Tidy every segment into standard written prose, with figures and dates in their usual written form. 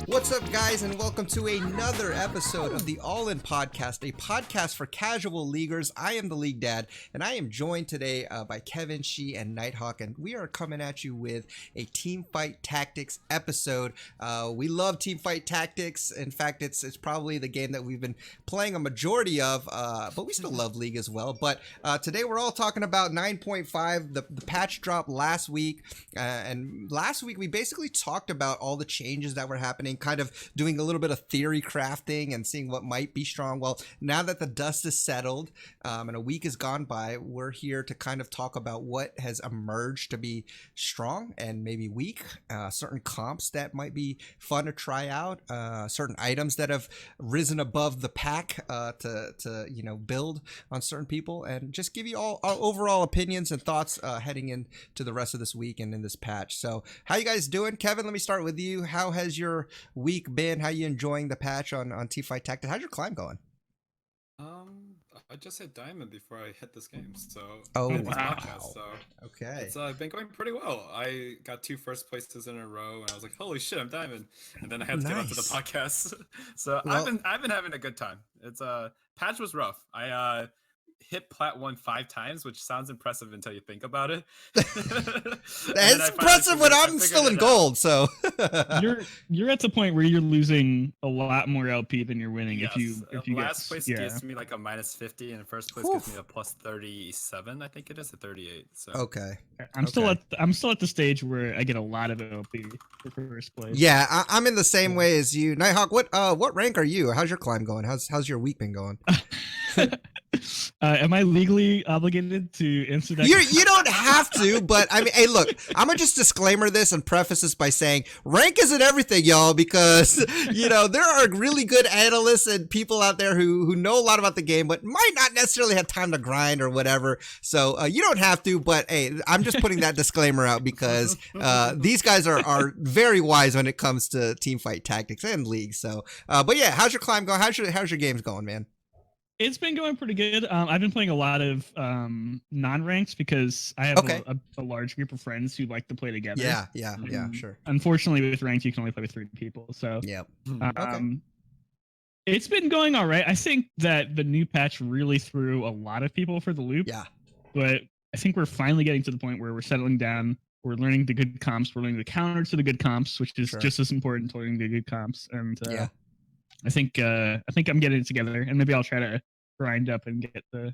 What's up, guys, and welcome to another episode of the All-In Podcast, a podcast for casual leaguers. I am the League Dad, and I am joined today by Kevin, She, and Nighthawk, and we are coming at you with a TeamFight Tactics episode. We love TeamFight Tactics. In fact, it's probably the game that we've been playing a majority of, but we still love League as well. But today we're all talking about 9.5, the patch drop last week, and last week we basically talked about all the changes that were happening, kind of doing a little bit of theory crafting and seeing what might be strong. Well, now that the dust is settled and a week has gone by, we're here to kind of talk about what has emerged to be strong and maybe weak, certain comps that might be fun to try out, certain items that have risen above the pack to build on certain people, and just give you all our overall opinions and thoughts heading into the rest of this week and in this patch. So how you guys doing? Kevin, let me start with you. How has your week been? How you enjoying the patch on TeamFight Tactics? How's your climb going? I just hit diamond before I hit this game, so wow. Podcast, so okay, it's been going pretty well. I got 2 first places in a row, and I was like, "Holy shit, I'm diamond!" And then I had to get onto the podcast. So well, I've been having a good time. It's patch was rough. I hit plat 1 5 times, which sounds impressive until you think about it. It's impressive when I'm still in gold. So you're at the point where you're losing a lot more LP than you're winning. Yes. If you last place gives me like a -50, and first place gives me a +37. I think it is a 38. So okay, I'm still at the stage where I get a lot of LP for first place. Yeah, I'm in the same way as you, Nighthawk. What rank are you? How's your climb going? How's your week been going? Am I legally obligated to answer that? You don't have to, but I mean, hey, look, I'm gonna just disclaimer this and preface this by saying rank isn't everything, y'all, because there are really good analysts and people out there who know a lot about the game, but might not necessarily have time to grind or whatever. So you don't have to, but hey, I'm just putting that disclaimer out because these guys are very wise when it comes to Teamfight Tactics and League. So, but yeah, how's your climb going? How's your games going, man? It's been going pretty good. I've been playing a lot of non-ranks because I have a large group of friends who like to play together. Yeah, sure. Unfortunately, with ranked, you can only play with 3 people. So yeah. It's been going all right. I think that the new patch really threw a lot of people for the loop. Yeah. But I think we're finally getting to the point where we're settling down. We're learning the good comps. We're learning the counter to the good comps, which is just as important to learning the good comps. And I think I'm getting it together, and maybe I'll try to grind up and get the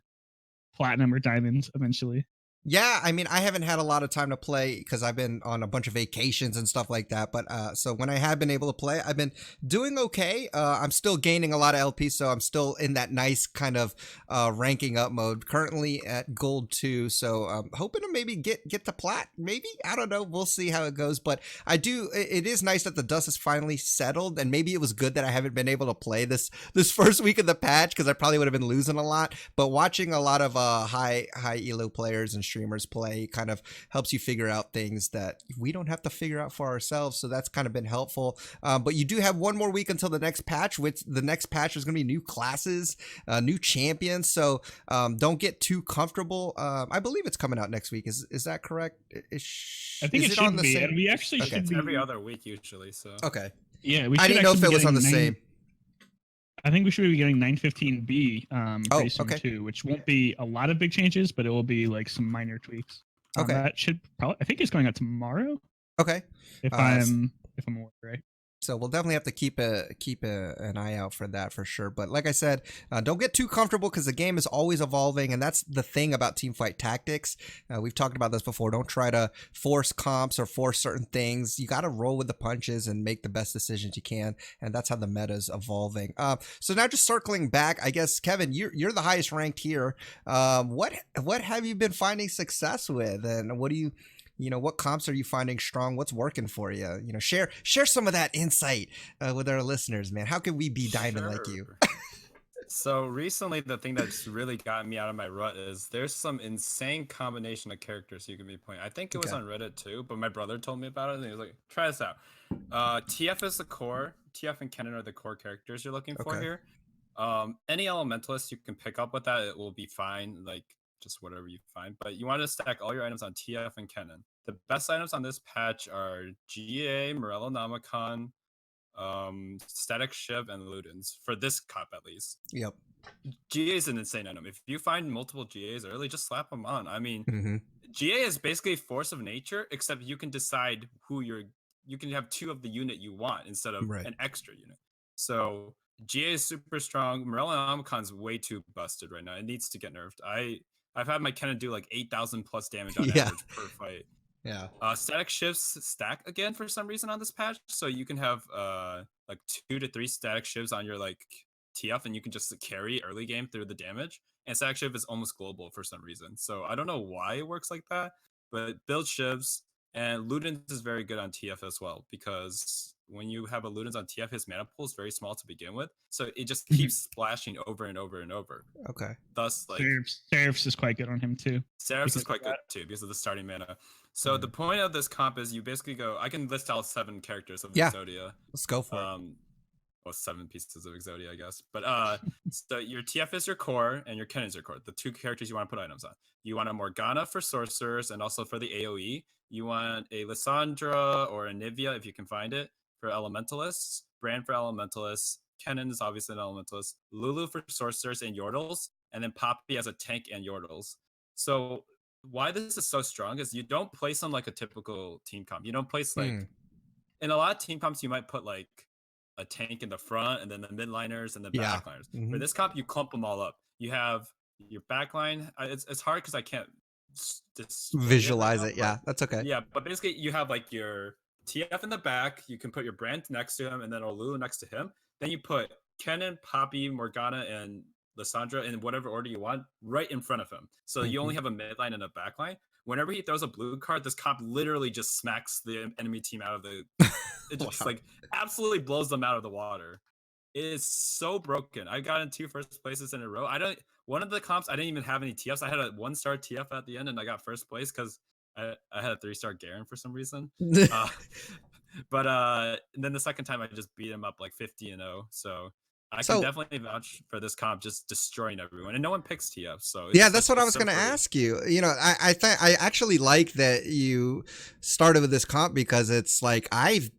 platinum or diamonds eventually. Yeah, I mean, I haven't had a lot of time to play because I've been on a bunch of vacations and stuff like that. But so when I have been able to play, I've been doing okay. I'm still gaining a lot of LP, so I'm still in that nice kind of ranking up mode. Currently at gold 2, so I'm hoping to maybe get to plat. Maybe, I don't know. We'll see how it goes. But it is nice that the dust is finally settled, and maybe it was good that I haven't been able to play this first week of the patch because I probably would have been losing a lot. But watching a lot of high elo players and streamers play kind of helps you figure out things that we don't have to figure out for ourselves, so that's kind of been helpful. But you do have one more week until the next patch, which the next patch is going to be new classes, new champions, so don't get too comfortable. I believe it's coming out next week. Is that correct? I think it should be. And we actually should be every other week usually. So okay, yeah, I didn't know if it was on the same. I think we should be getting 915B pretty soon too, which won't be a lot of big changes, but it will be like some minor tweaks. Okay, that should probably. I think it's going out tomorrow. Okay, if I'm right. So we'll definitely have to keep an eye out for that for sure. But like I said, don't get too comfortable because the game is always evolving, and that's the thing about Teamfight Tactics. We've talked about this before. Don't try to force comps or force certain things. You got to roll with the punches and make the best decisions you can, and that's how the meta is evolving. So now just circling back, I guess, Kevin, you're the highest ranked here. What have you been finding success with, and what do you? What comps are you finding strong? What's working for you? Share some of that insight with our listeners, man. How can we be diamond like you? So recently, the thing that's really gotten me out of my rut is there's some insane combination of characters you can be playing. I think it was on Reddit too, but my brother told me about it, and he was like, try this out. TF is the core. TF and Kennen are the core characters you're looking for here. Any elementalist you can pick up with that, it will be fine. Like, just whatever you find. But you want to stack all your items on TF and Kennen. The best items on this patch are GA, Morello Namicon, Static Shiv, and Ludens, for this comp at least. Yep. GA is an insane item. If you find multiple GAs early, just slap them on. I mean, GA is basically force of nature, except you can decide you can have 2 of the unit you want instead of an extra unit. So GA is super strong. Morello Namicon's way too busted right now. It needs to get nerfed. I've had my Kennen do like 8,000 plus damage on average per fight. Yeah. Static shifts stack again for some reason on this patch, so you can have like 2 to 3 static shifts on your like TF, and you can just carry early game through the damage. And static shiv is almost global for some reason, so I don't know why it works like that. But build shivs, and Ludens is very good on TF as well, because when you have a Ludens on TF, his mana pool is very small to begin with, so it just keeps splashing over and over and over. Okay. Thus, like Seraphs is quite good on him too. Seraphs is quite good too because of the starting mana. So the point of this comp is you basically go. I can list out 7 characters of Exodia. Let's go for it. Well, 7 pieces of Exodia, I guess. But so your TF is your core and your Kennen is your core. The 2 characters you want to put items on. You want a Morgana for sorcerers and also for the AoE. You want a Lissandra or a Nivea if you can find it for elementalists. Brand for elementalists. Kennen is obviously an elementalist. Lulu for sorcerers and Yordles, and then Poppy as a tank and Yordles. So why this is so strong is you don't place them like a typical team comp. You don't place like in a lot of team comps you might put like a tank in the front and then the midliners and the backliners. For this comp, you clump them all up. You have your backline. It's hard because I can't just visualize it. Yeah, that's okay. Yeah, but basically you have like your TF in the back. You can put your Brand next to him and then Lulu next to him. Then you put Kennen, Poppy, Morgana, and Lissandra in whatever order you want right in front of him. So you only have a midline and a backline. Whenever he throws a blue card, this comp literally just smacks the enemy team out of the... It just like absolutely blows them out of the water. It is so broken. I got in 2 first places in a row. One of the comps, I didn't even have any TFs. I had a 1-star TF at the end and I got first place because I had a 3-star Garen for some reason. But and then the second time I just beat him up like 50-0. So I can definitely vouch for this comp just destroying everyone, and no one picks TF. So yeah, that's what I was going to ask you. You know, I actually like that you started with this comp because it's like I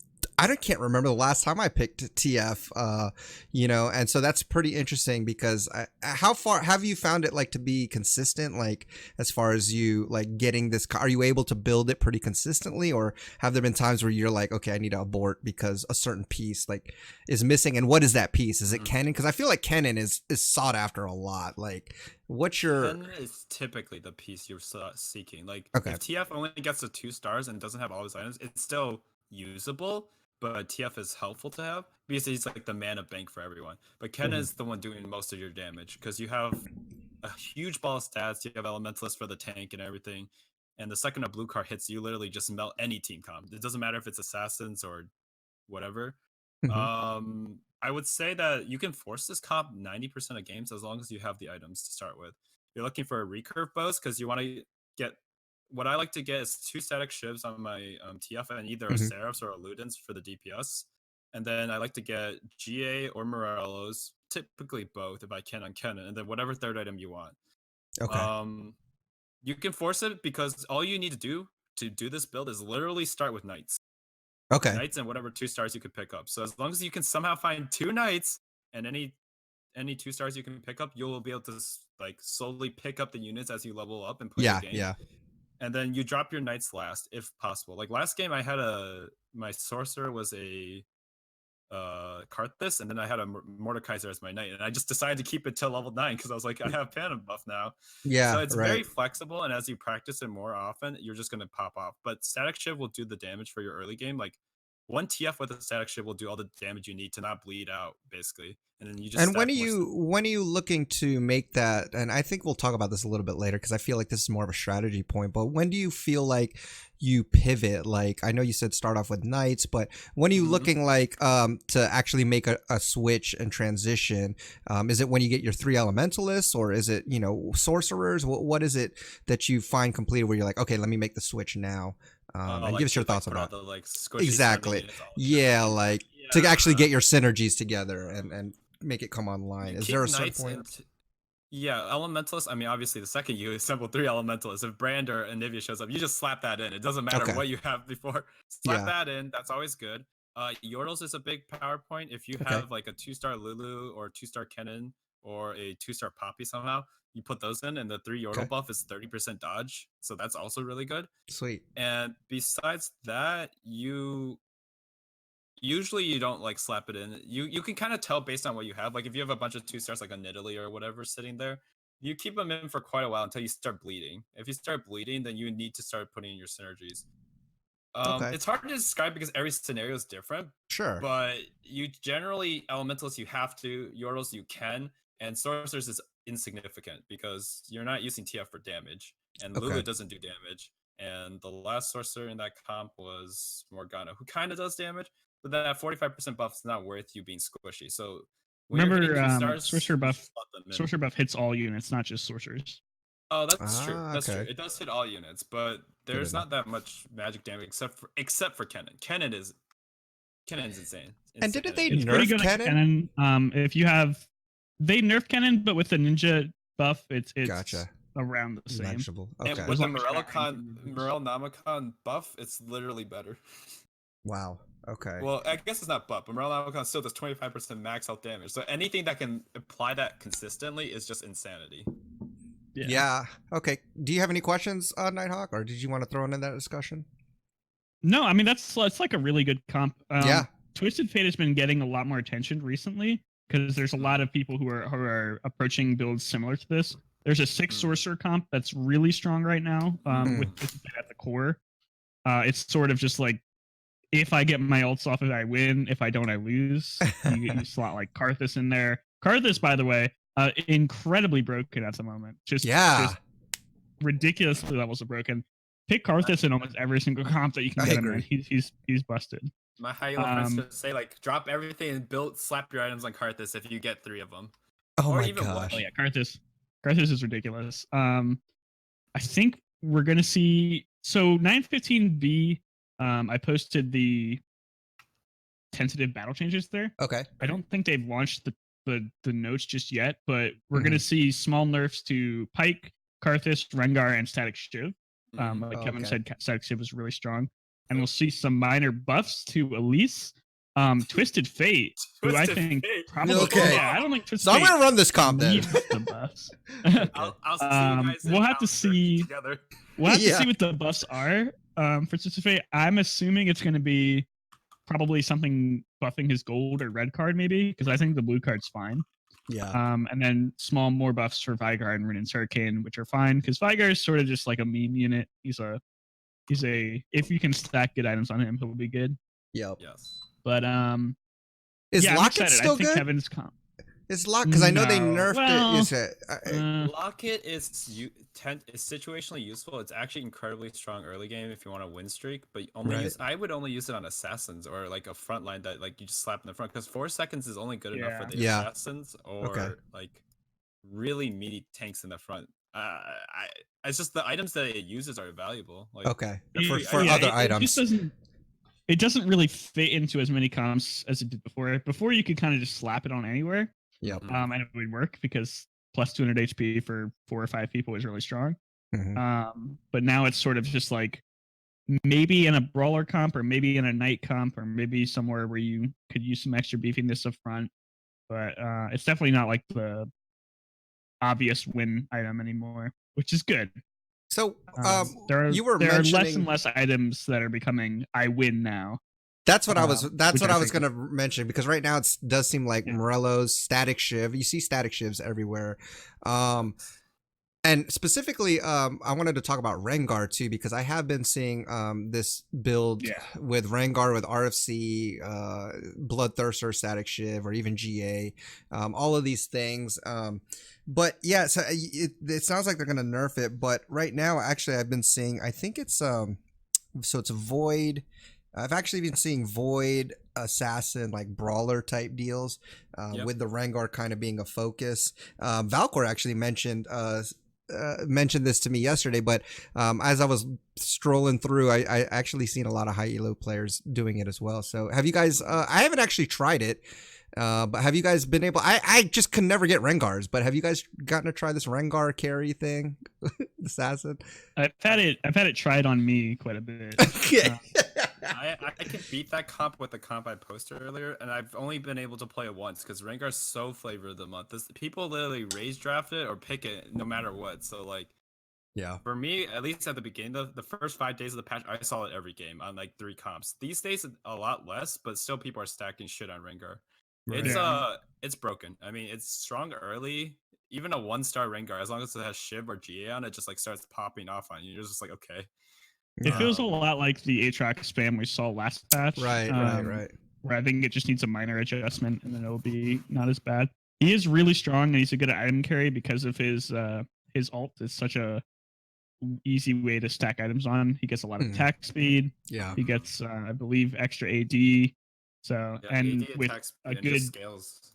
can't remember the last time I picked TF, you know, and so that's pretty interesting because how far have you found it like to be consistent? Like as far as you like getting this, are you able to build it pretty consistently, or have there been times where you're like, okay, I need to abort because a certain piece like is missing? And what is that piece? Is it Kennen? Because I feel like Kennen is sought after a lot. Like what's your... Kennen is typically the piece you're seeking. Like if TF only gets to 2 stars and doesn't have all his items, it's still usable. But TF is helpful to have because he's like the mana bank for everyone. But Kennen is the one doing most of your damage because you have a huge ball of stats. You have Elementalist for the tank and everything. And the second a blue card hits, you literally just melt any team comp. It doesn't matter if it's Assassins or whatever. I would say that you can force this comp 90% of games as long as you have the items to start with. You're looking for a recurve bows because you want to get... What I like to get is 2 static shivs on my TF and either a Seraphs or a Ludens for the DPS. And then I like to get GA or Morellos, typically both if I can on Kennen, and then whatever third item you want. Okay. You can force it because all you need to do this build is literally start with Knights. Okay. Knights and whatever 2 stars you could pick up. So as long as you can somehow find 2 Knights and any 2 stars you can pick up, you'll be able to like slowly pick up the units as you level up and play the game. Yeah. And then you drop your Knights last, if possible. Like last game, I had my Sorcerer was a Karthus, and then I had a Mordekaiser as my Knight. And I just decided to keep it till level 9 because I was like, I have Phantom buff now. Yeah, so it's very flexible, and as you practice it more often, you're just going to pop off. But Static Shiv will do the damage for your early game. Like 1 TF with a Static Shiv will do all the damage you need to not bleed out, basically. And then you just... And when are you looking to make that? And I think we'll talk about this a little bit later because I feel like this is more of a strategy point. But when do you feel like you pivot? Like I know you said start off with Knights, but when are you looking like to actually make a switch and transition? Is it when you get your 3 Elementalists, or is it, you know, Sorcerers? What is it that you find completed where you're like, okay, let me make the switch now? And like, give us your thoughts on that. Like, exactly. Yeah, like to actually get your synergies together and make it come online. Is there a certain point? Yeah, Elementalist. I mean, obviously, the second you assemble 3 Elementalists, if Brand or Anivia shows up, you just slap that in. It doesn't matter Okay. what you have before. Slap Yeah. that in. That's always good. Yordles is a big power point. If you Okay. have like a 2-star Lulu or 2-star Kennen or a 2-star Poppy somehow, you put those in, and the 3 Yordle buff is 30% dodge. So that's also really good. Sweet. And besides that, usually you don't like slap it in. You can kind of tell based on what you have. Like if you have a bunch of 2-stars like a Nidalee or whatever sitting there, you keep them in for quite a while until you start bleeding. If you start bleeding, then you need to start putting in your synergies. Okay. It's hard to describe because every scenario is different. Sure. But you generally Elementalists you have to, Yordles you can, and Sorcerers is insignificant because you're not using TF for damage, and Lulu doesn't do damage. And the last sorcerer in that comp was Morgana, who kind of does damage, but that 45% buff is not worth you being squishy. So when Remember, you're hitting 2 stars, sorcerer buff. slot them in. Sorcerer buff hits all units, not just sorcerers. Oh, that's true. That's okay. true. It does hit all units, but there's not that much magic damage except for Kennen. Kennen's insane. And didn't they It's nerf pretty good Kennen? If you have, they nerf Kennen, but with the ninja buff, it's Gotcha. around the same. Manageable. Okay. And with the Morel Namicon buff, it's literally better. Wow. Okay. Well, I guess it's not buff, but Morel Namicon still does 25% max health damage. So anything that can apply that consistently is just insanity. Yeah. Okay. Do you have any questions, Nighthawk, or did you want to throw in that discussion? No, I mean that's like a really good comp. Yeah. Twisted Fate has been getting a lot more attention recently because there's a lot of people who are approaching builds similar to this. There's a 6 sorcerer comp that's really strong right now with Twisted Fate at the core. It's sort of just like, if I get my ults off, if I win, if I don't, I lose. You slot like Karthus in there. Karthus, by the way, incredibly broken at the moment. Just ridiculously levels of broken. Pick Karthus in almost every single comp that you can get him in. He's busted. My high elo friends just say like, drop everything and slap your items on Karthus if you get 3 of them. Oh or my even gosh. Oh yeah, Karthus is ridiculous. I think we're gonna see. So 915B. I posted the tentative battle changes there. Okay. I don't think they've launched the notes just yet, but we're gonna see small nerfs to Pike, Karthus, Rengar, and Static Shiv. Like Kevin said, Static Shiv was really strong, and we'll see some minor buffs to Elise. Twisted Fate, who I think probably. Okay. Yeah, I don't think Twisted So I'm Fate gonna run this comp then. needs the buffs. I'll see you guys we'll have to see. Together. We'll have to see what the buffs are. For Twisted Fate, I'm assuming it's going to be probably something buffing his gold or red card, maybe, because I think the blue card's fine. Yeah. And then more buffs for Vygar and Ruin's Hurricane, which are fine because Vygar is sort of just like a meme unit. He's a if you can stack good items on him, he'll be good. Yep. Yes. But is yeah, Locket still I think good? Kevin's comp. It's Locket because I know they nerfed well, it. Is it? Locket is situationally useful. It's actually incredibly strong early game if you want a win streak, but I would only use it on assassins or like a front line that like you just slap in the front because 4 seconds is only good enough for the assassins or like really meaty tanks in the front. It's just the items that it uses are valuable. Like, for other items. It doesn't really fit into as many comps as it did before. Before you could kind of just slap it on anywhere. Yep. And it would work because plus 200 HP for 4 or 5 people is really strong. But now it's sort of just like maybe in a brawler comp or maybe in a knight comp or maybe somewhere where you could use some extra beefiness up front. But it's definitely not like the obvious win item anymore, which is good. So there are mentioning less and less items that are becoming I win now. That's what I was going to mention because right now it does seem like Morello's Static Shiv. You see Static Shivs everywhere. And specifically, I wanted to talk about Rengar too because I have been seeing this build with Rengar with RFC, Bloodthirster, Static Shiv, or even GA, all of these things. But yeah, so it sounds like they're gonna nerf it. But right now, actually, I've been seeing. I think it's so it's a Void. I've actually been seeing Void, Assassin, like brawler type deals, with the Rengar kind of being a focus. Valcor actually mentioned this to me yesterday, but as I was strolling through, I actually seen a lot of high elo players doing it as well. So have you guys? I haven't actually tried it. But have you guys been able? I just could never get Rengars, but have you guys gotten to try this Rengar carry thing, assassin? I've had it tried on me quite a bit. Okay. I can beat that comp with the comp I posted earlier, and I've only been able to play it once because Rengar's so flavor of the month. People literally raise draft it or pick it no matter what. So like, Yeah. for me, at least at the beginning, the first 5 days of the patch, I saw it every game on like 3 comps. These days, a lot less, but still people are stacking shit on Rengar. Right. It's broken. I mean, it's strong early. Even a 1-star Rengar, as long as it has Shiv or GA on it, just like starts popping off on you. You're just like, okay. It feels a lot like the Aatrox spam we saw last patch. Right. Where I think it just needs a minor adjustment, and then it'll be not as bad. He is really strong, and he's a good item carry because of his ult is such a easy way to stack items on. He gets a lot of attack speed. Yeah. He gets, I believe, extra AD. So and AD with a good scales.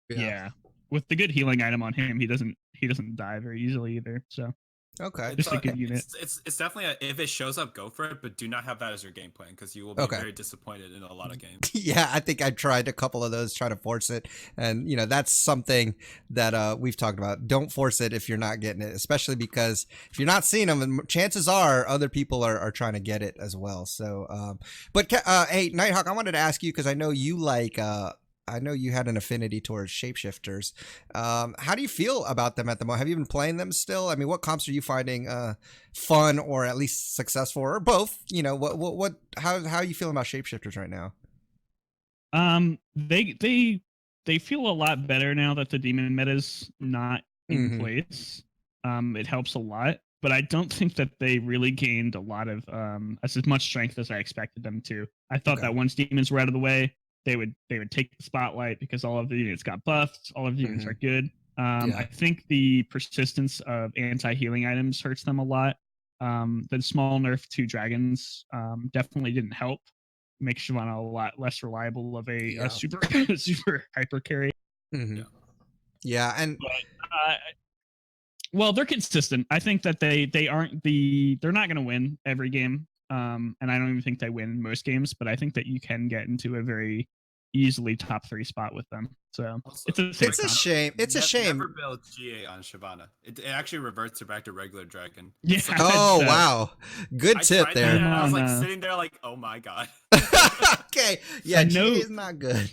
Yeah. With the good healing item on him, he doesn't die very easily either. So okay, just a good unit. It's definitely if it shows up, go for it, but do not have that as your game plan because you will be very disappointed in a lot of games. Yeah, I think I tried a couple of those, trying to force it, and that's something that we've talked about. Don't force it if you're not getting it, especially because if you're not seeing them, and chances are other people are trying to get it as well. So, but hey, Nighthawk, I wanted to ask you because I know you like. I know you had an affinity towards shapeshifters. How do you feel about them at the moment? Have you been playing them still? I mean, what comps are you finding fun or at least successful, or both? How are you feeling about shapeshifters right now? They feel a lot better now that the demon meta's not in place. It helps a lot, but I don't think that they really gained a lot of as much strength as I expected them to. I thought that once demons were out of the way, they would take the spotlight because all of the units got buffed. All of the units are good. I think the persistence of anti-healing items hurts them a lot. The small nerf to dragons definitely didn't help make Shyvana a lot less reliable of a super super hyper carry. Yeah, and well, they're consistent. I think that they're not going to win every game. And I don't even think they win most games, but I think that you can get into a very easily top 3 spot with them. So also, it's a shame. It's a shame. Never build GA on Shyvana. It actually reverts back to regular dragon. Yeah. Oh wow, good tip there. I was like sitting there like, oh my god. Okay, yeah, GA is not good.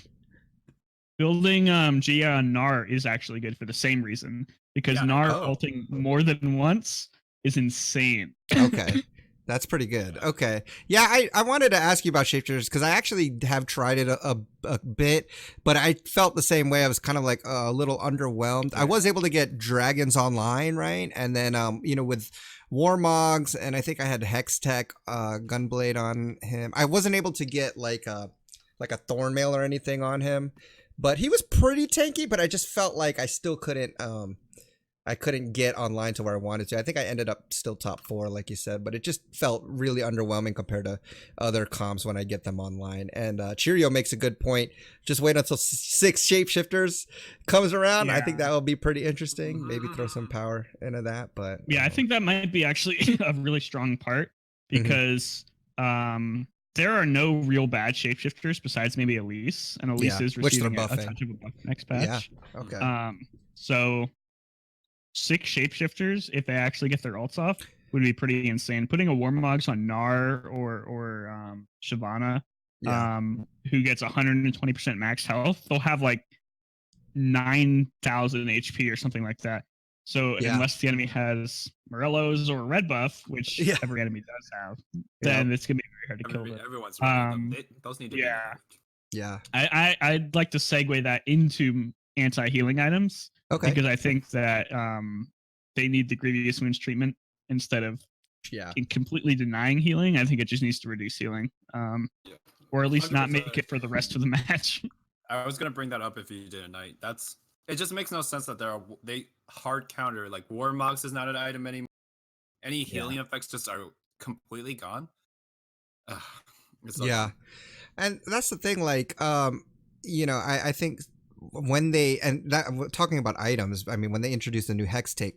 Building GA on Gnar is actually good for the same reason because Gnar ulting more than once is insane. Okay. That's pretty good. Okay. Yeah, I wanted to ask you about shapeshifters because I actually have tried it a bit, but I felt the same way. I was kind of like a little underwhelmed. I was able to get dragons online, right? And then, with Warmogs, and I think I had Hex Tech Gunblade on him. I wasn't able to get like a Thornmail or anything on him, but he was pretty tanky, but I just felt like I still couldn't get online to where I wanted to. I think I ended up still top 4, like you said, but it just felt really underwhelming compared to other comps when I get them online. And Cheerio makes a good point. Just wait until 6 shapeshifters comes around. Yeah. I think that will be pretty interesting. Maybe throw some power into that. But yeah, I think that might be actually a really strong part because there are no real bad shapeshifters besides maybe Elise, and Elise is receiving a touch of a buff next patch. Yeah. Okay. So 6 shapeshifters, if they actually get their ults off, would be pretty insane. Putting a Warmogs on Gnar or Shyvana, who gets 120% max health, they'll have like 9,000 HP or something like that. So unless the enemy has Morellos or red buff, which every enemy does have, then it's gonna be very hard to kill them. Everyone's running them. Those need to be nerfed. Yeah. I'd like to segue that into anti-healing items. Okay. Because I think that they need the Grievous Wounds treatment instead of completely denying healing. I think it just needs to reduce healing, or at least 100%. Not make it for the rest of the match. I was gonna bring that up if you did a night. It just makes no sense that they hard counter like Warmogs is not an item anymore. Any healing effects just are completely gone. And that's the thing. Like, I think when they, and that, talking about items, I mean, when they introduce the new Hex Tech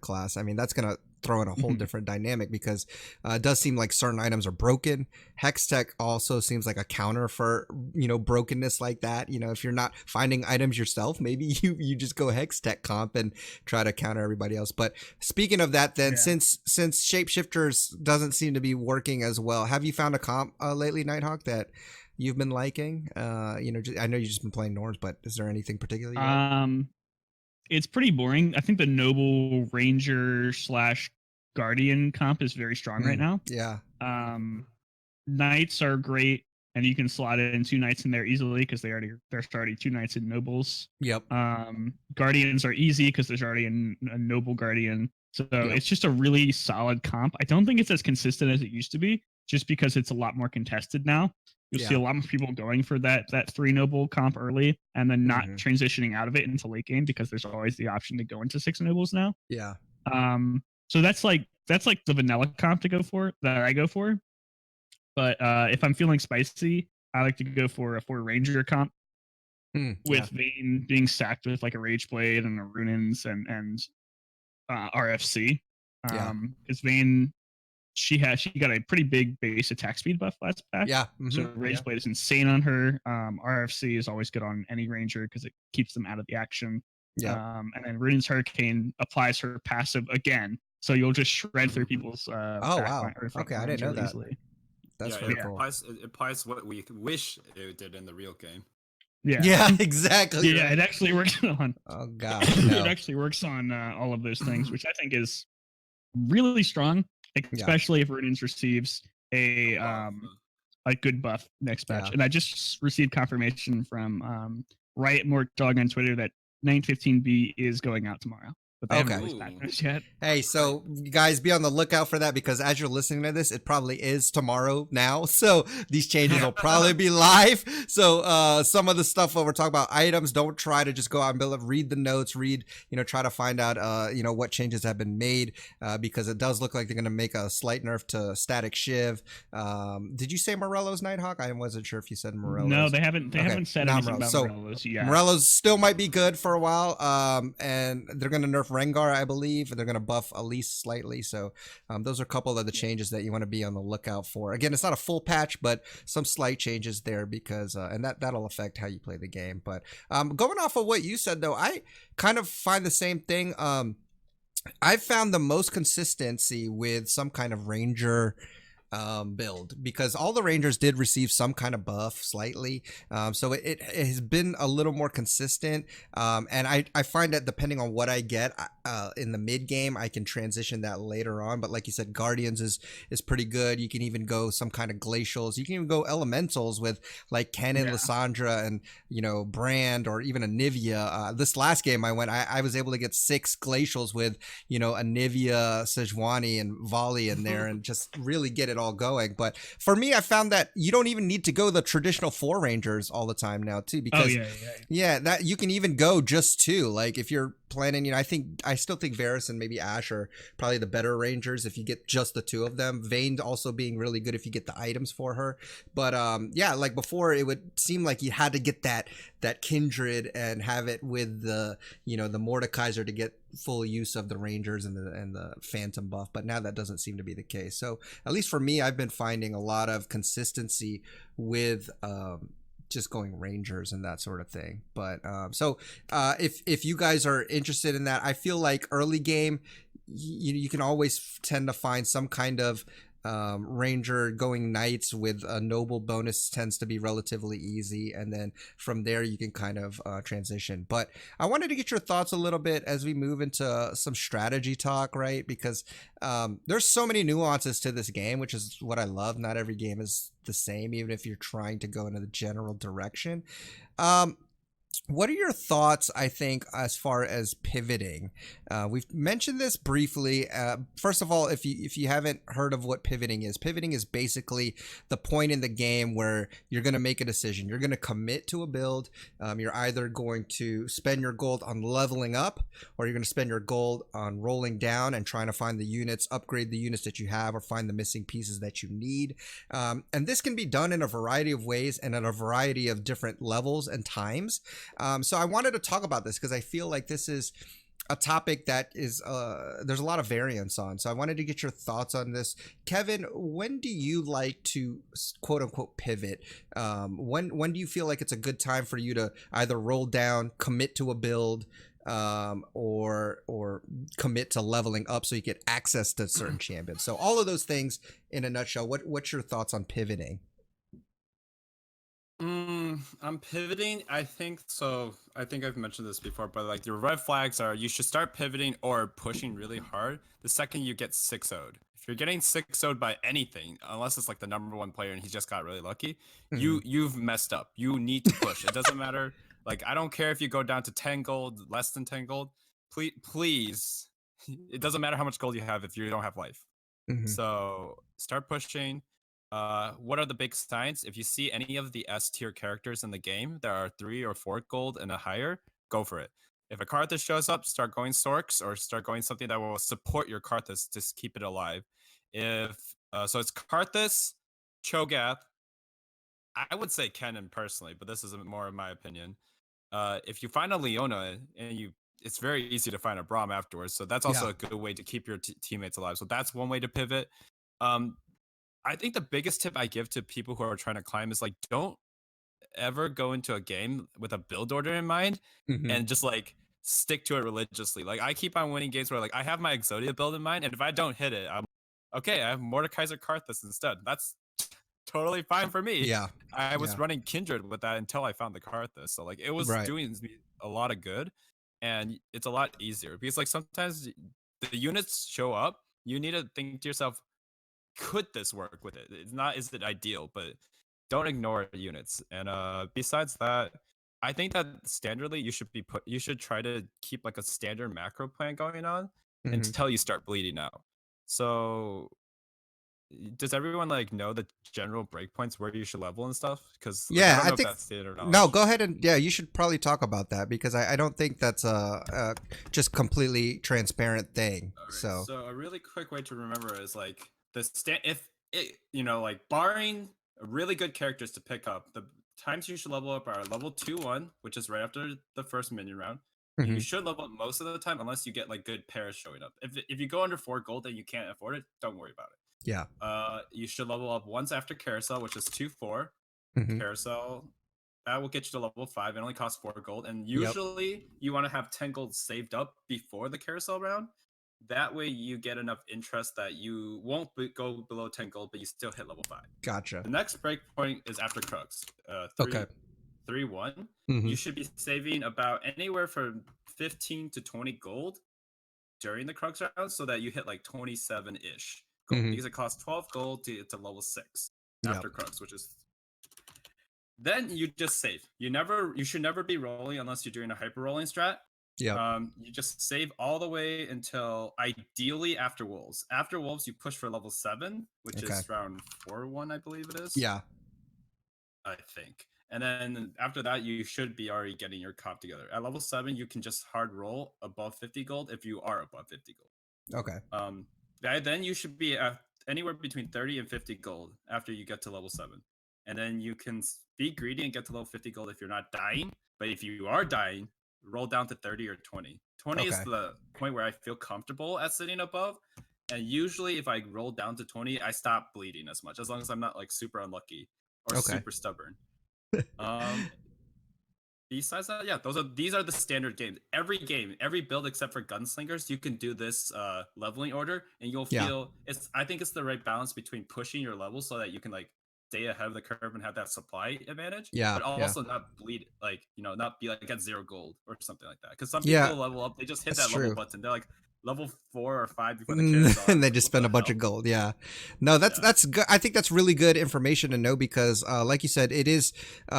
class, I mean, that's going to throw in a whole different dynamic, because it does seem like certain items are broken. Hex Tech also seems like a counter for, brokenness like that. If you're not finding items yourself, maybe you just go Hex Tech comp and try to counter everybody else. But speaking of that, then, since Shapeshifters doesn't seem to be working as well, have you found a comp lately, Nighthawk, that you've been liking? I know you've just been playing norms, but is there anything particularly? It's pretty boring. I think the Noble Ranger / Guardian comp is very strong right now. Yeah. Knights are great, and you can slot in 2 knights in there easily because there's already 2 knights in nobles. Yep. Guardians are easy because there's already a noble guardian. So it's just a really solid comp. I don't think it's as consistent as it used to be, just because it's a lot more contested now. You'll see a lot more people going for that 3 noble comp early, and then not transitioning out of it into late game, because there's always the option to go into 6 nobles now. Yeah. So that's like the vanilla comp to go for, that I go for. But if I'm feeling spicy, I like to go for a 4 ranger comp with Vayne being stacked with like a Rage Blade and a Runins and RFC. Because Vayne, she got a pretty big base attack speed buff last patch. Yeah. So Rage Blade is insane on her. RFC is always good on any ranger because it keeps them out of the action. Yeah. And then Ruin's Hurricane applies her passive again, so you'll just shred through people's wow. Okay, I didn't know that. Easily. That's pretty cool. It applies what we wish it did in the real game. Yeah, exactly. Yeah, it actually works on. Oh god, no. It actually works on all of those things, which I think is really strong, especially if Ruin's receives a good buff next patch. And I just received confirmation from Riot Mork Dog on Twitter that 915B is going out tomorrow. But they haven't released patch yet. Hey, so you guys be on the lookout for that, because as you're listening to this, it probably is tomorrow now. So these changes will probably be live. So some of the stuff when we're talking about items, don't try to just go out and build up, read the notes, try to find out, what changes have been made, because it does look like they're going to make a slight nerf to Static Shiv. Did you say Morello's, Nighthawk? I wasn't sure if you said Morello's. No, they haven't said anything about so Morello's yet. Morello's still might be good for a while. And they're going to nerf Rengar, I believe. They're going to buff Elise slightly. So those are a couple of the changes that you want to be on the lookout for. Again, it's not a full patch, but some slight changes there, because and that'll affect how you play the game. But going off of what you said, though, I kind of find the same thing. I've found the most consistency with some kind of Ranger build, because all the Rangers did receive some kind of buff slightly, so it has been a little more consistent, and I find that depending on what I get in the mid game, I can transition that later on. But like you said, Guardians is pretty good. You can even go some kind of glacials. You can even go elementals with like Kennen, Lysandra, and Brand, or even a Nivea. This last game I was able to get 6 glacials with a Nivea, Sejuani, and Volley in there, and just really get it all going. But for me, I found that you don't even need to go the traditional 4 Rangers all the time now too, because that you can even go just 2. Like if you're planning, I still think Varus and maybe Ashe are probably the better Rangers if you get just the 2 of them. Vayne also being really good if you get the items for her. But like before, it would seem like you had to get that Kindred and have it with the the Mordekaiser to get full use of the Rangers and the Phantom buff. But now that doesn't seem to be the case. So at least for me, I've been finding a lot of consistency with just going Rangers and that sort of thing. But if you guys are interested in that, I feel like early game you can always tend to find some kind of Ranger going Knights with a noble bonus tends to be relatively easy, and then from there you can kind of transition. But I wanted to get your thoughts a little bit as we move into some strategy talk, right? Because there's so many nuances to this game, which is what I love. Not every game is the same, even if you're trying to go into the general direction. What are your thoughts, I think, as far as pivoting? We've mentioned this briefly. First of all, if you haven't heard of what pivoting is basically the point in the game where you're going to make a decision. You're going to commit to a build. You're either going to spend your gold on leveling up, or you're going to spend your gold on rolling down and trying to find the units, upgrade the units that you have, or find the missing pieces that you need. And this can be done in a variety of ways and at a variety of different levels and times. So I wanted to talk about this because I feel like this is a topic that is there's a lot of variance on. So I wanted to get your thoughts on this. Kevin, when do you like to quote unquote pivot? When do you feel like it's a good time for you to either roll down, commit to a build, or commit to leveling up so you get access to certain champions? So all of those things in a nutshell. What's your thoughts on pivoting? I'm pivoting. I think so. I think I've mentioned this before, but like your red flags are you should start pivoting or pushing really hard the second you get 6-0'd. If you're getting 6-0'd by anything, unless it's like the number one player and he just got really lucky, you've messed up. You need to push. It doesn't matter. Like I don't care if you go down to 10 gold, less than 10 gold. Please. It doesn't matter how much gold you have if you don't have life. So start pushing. What are the big signs? If you see any of the S tier characters in the game that are 3 or 4 gold and a higher, go for it. If a Karthus shows up, start going Sorks or start going something that will support your Karthus to keep it alive. If so, it's Karthus, Cho'Gath. I would say Kennen personally, but this is more in my opinion. If you find a Leona and it's very easy to find a Braum afterwards, so that's also a good way to keep your teammates alive. So that's one way to pivot. I think the biggest tip I give to people who are trying to climb is like, don't ever go into a game with a build order in mind and just like stick to it religiously. Like I keep on winning games where like I have my Exodia build in mind, and if I don't hit it, I'm okay. I have Mordekaiser Karthus instead. That's totally fine for me. Yeah, I was running Kindred with that until I found the Karthus, so like it was doing me a lot of good, and it's a lot easier because like sometimes the units show up. You need to think to yourself, could this work with it? It's not, is it ideal, but don't ignore units. And besides that, I think that standardly you should try to keep like a standard macro plan going on until you start bleeding out. So does everyone like know the general breakpoints where you should level and stuff? Because like, I don't know if that's standard knowledge. No, go ahead and you should probably talk about that because I don't think that's a just completely transparent thing. Right, so a really quick way to remember is like if it, like barring really good characters to pick up, the times you should level up are level 2-1, which is right after the first minion round. You should level up most of the time unless you get like good pairs showing up. If you go under 4 gold and you can't afford it, don't worry about it. Yeah. You should level up once after Carousel, which is 2-4. Carousel, that will get you to level 5. It only costs 4 gold. And usually you want to have 10 gold saved up before the Carousel round. That way you get enough interest that you won't go below 10 gold, but you still hit level 5. Gotcha. The next breakpoint is after Crux. 3-1. You should be saving about anywhere from 15 to 20 gold during the Crux round so that you hit like 27-ish gold because it costs 12 gold to level 6 after Crux, which is... Then you just save. You should never be rolling unless you're doing a hyper rolling strat. Yeah. You just save all the way until ideally after Wolves. After Wolves, you push for level 7, which is round 4-1, I believe it is. Yeah. I think. And then after that, you should be already getting your comp together. At level 7, you can just hard roll above 50 gold if you are above 50 gold. Okay. Then you should be at anywhere between 30 and 50 gold after you get to level 7. And then you can be greedy and get to level 50 gold if you're not dying. But if you are dying, roll down to 30 or 20. 20 is the point where I feel comfortable at sitting above. And usually if I roll down to 20, I stop bleeding as much, as long as I'm not like super unlucky or super stubborn. Besides that, these are the standard games. Every game, every build except for Gunslingers, you can do this leveling order, and you'll feel I think it's the right balance between pushing your levels so that you can like stay ahead of the curve and have that supply advantage. But also not bleed, like not be like at 0 gold or something like that. Because some people level up, they just hit that level button. They're like level 4 or 5 before the carousel, and they just spend a bunch of gold. No, that's good. I think that's really good information to know because like you said, it is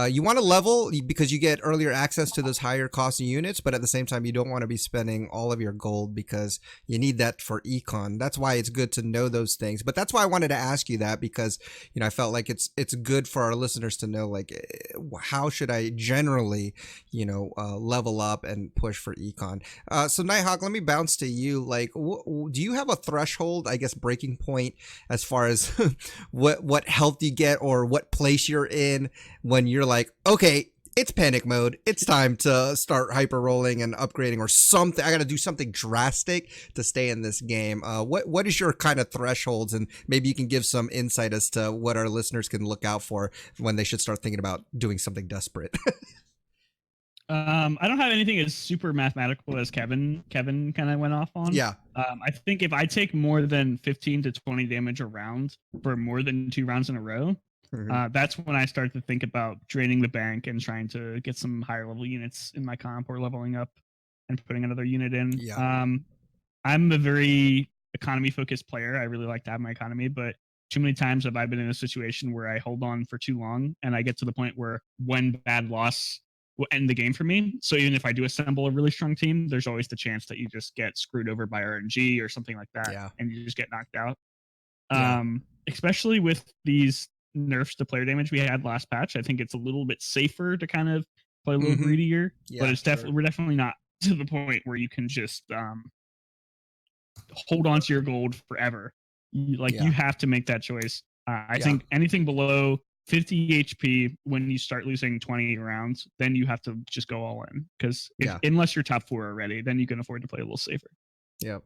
you want to level because you get earlier access to those higher costing units, but at the same time you don't want to be spending all of your gold because you need that for econ. That's why it's good to know those things. But that's why I wanted to ask you that because I felt like it's good for our listeners to know like how should I generally level up and push for econ. So Nighthawk, let me bounce to you. Like, do you have a threshold, I guess, breaking point as far as what health you get or what place you're in when you're like, okay, it's panic mode. It's time to start hyper rolling and upgrading or something. I got to do something drastic to stay in this game. What is your kind of thresholds, and maybe you can give some insight as to what our listeners can look out for when they should start thinking about doing something desperate. I don't have anything as super mathematical as Kevin kind of went off on. Yeah. I think if I take more than 15 to 20 damage a round for more than 2 rounds in a row, that's when I start to think about draining the bank and trying to get some higher level units in my comp or leveling up and putting another unit in. Yeah. I'm a very economy focused player. I really like to have my economy, but too many times have I been in a situation where I hold on for too long and I get to the point where one bad loss will end the game for me. So even if I do assemble a really strong team, there's always the chance that you just get screwed over by RNG or something like that, and you just get knocked out. Especially with these nerfs to player damage we had last patch, I think it's a little bit safer to kind of play a little greedier. But it's we're definitely not to the point where you can just hold on to your gold forever. You have to make that choice. I think anything below 50 HP when you start losing 20 rounds, then you have to just go all in, because unless you're top 4 already, then you can afford to play a little safer. Yep.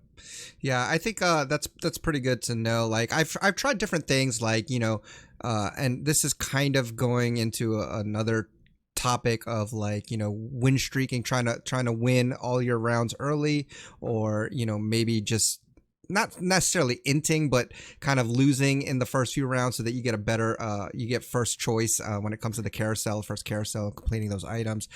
Yeah, I think that's pretty good to know. Like I've tried different things, like, you know, and this is kind of going into another topic of, like, you know, win streaking, trying to win all your rounds early, or, you know, maybe just not necessarily inting, but kind of losing in the first few rounds so that you get a better you get first choice when it comes to the first carousel, completing those items.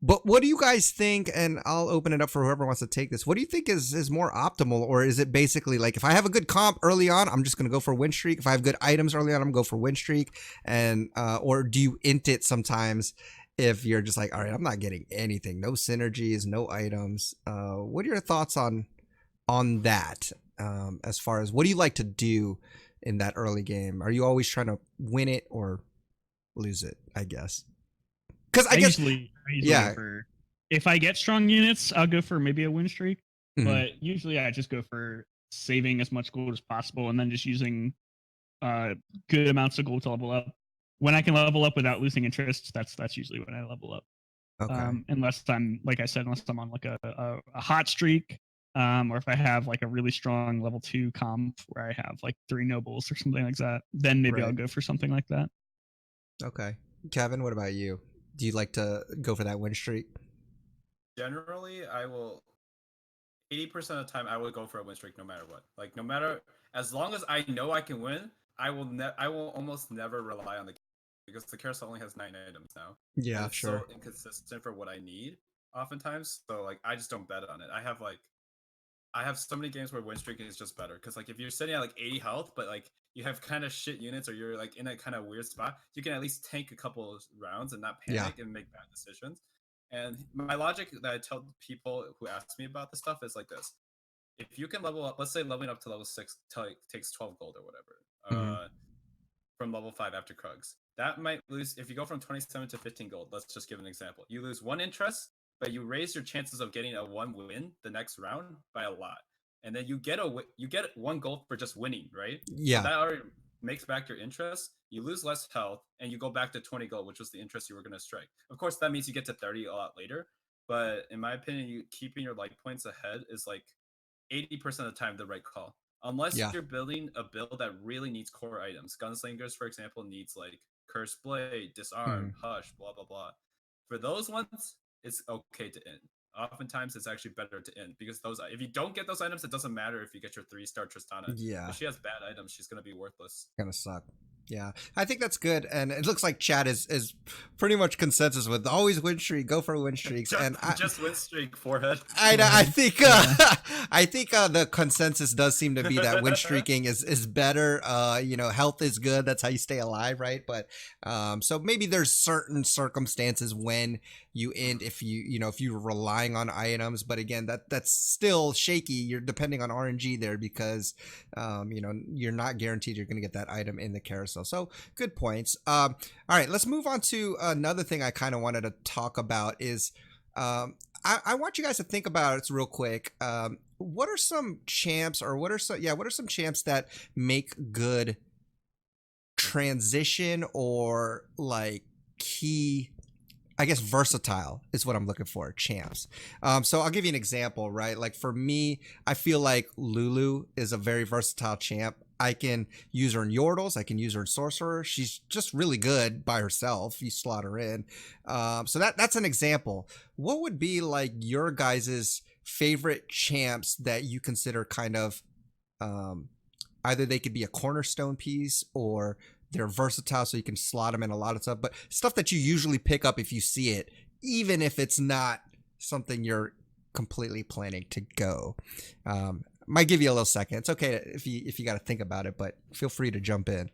But what do you guys think? And I'll open it up for whoever wants to take this. What do you think is more optimal? Or is it basically like, if I have a good comp early on, I'm just going to go for win streak. If I have good items early on, I'm going to go for win streak. And or do you int it sometimes if you're just like, all right, I'm not getting anything, no synergies, no items? What are your thoughts on that, as far as what do you like to do in that early game? Are you always trying to win it or lose it, I guess? Because I guess usually if I get strong units, I'll go for maybe a win streak. But usually I just go for saving as much gold as possible and then just using good amounts of gold to level up. When I can level up without losing interest, that's usually when I level up. Okay. Unless I'm, like I said, unless I'm on like a hot streak, or if I have like a really strong level 2 comp where I have like 3 nobles or something like that, then maybe I'll go for something like that. Okay. Kevin, what about you? Do you like to go for that win streak? Generally, I will 80% of the time I would go for a win streak no matter what. Like, no matter, as long as I know I can win, I will almost never rely on the, because the carousel only has 9 items now. Yeah, it's sure. so inconsistent for what I need oftentimes. So like I just don't bet on it. I have so many games where win streaking is just better, because like if you're sitting at like 80 health, but like you have kind of shit units, or you're like in a kind of weird spot, you can at least tank a couple of rounds and not panic and make bad decisions. And my logic that I tell people who ask me about this stuff is like this: if you can level up, let's say leveling up to level 6 takes 12 gold or whatever, from level 5 after Krugs, that might lose. If you go from 27 to 15 gold, let's just give an example. You lose 1 interest, but you raise your chances of getting a 1 win the next round by a lot. And then you get 1 gold for just winning, right? Yeah. So that already makes back your interest. You lose less health, and you go back to 20 gold, which was the interest you were going to strike. Of course, that means you get to 30 a lot later. But in my opinion, keeping your light points ahead is like 80% of the time the right call. Unless you're building a build that really needs core items. Gunslingers, for example, needs like Cursed Blade, Disarm, Hush, blah, blah, blah. For those ones, it's okay to end. Oftentimes, it's actually better to end, because if you don't get those items, it doesn't matter if you get your 3-star Tristana. Yeah. If she has bad items, she's going to be worthless. Gonna suck. Yeah, I think that's good, and it looks like chat is pretty much consensus with always win streak, go for win streaks, just win streak, forehead. I think the consensus does seem to be that win streaking is better. You know, health is good. That's how you stay alive, right? But so maybe there's certain circumstances when you end if you're relying on items, but again, that's still shaky. You're depending on RNG there, because you're not guaranteed you're going to get that item in the carousel. So good points. All right, let's move on to another thing I kind of wanted to talk about is I want you guys to think about it real quick. What are some champs, or what are some champs that make good transition or like key, I guess, versatile is what I'm looking for, champs. So I'll give you an example, right? Like for me, I feel like Lulu is a very versatile champ. I can use her in Yordles. I can use her in Sorcerer. She's just really good by herself. You slot her in. So that's an example. What would be like your guys's favorite champs that you consider kind of either they could be a cornerstone piece or they're versatile so you can slot them in a lot of stuff, but stuff that you usually pick up if you see it, even if it's not something you're completely planning to go. Might give you a little second. It's okay if you got to think about it, but feel free to jump in.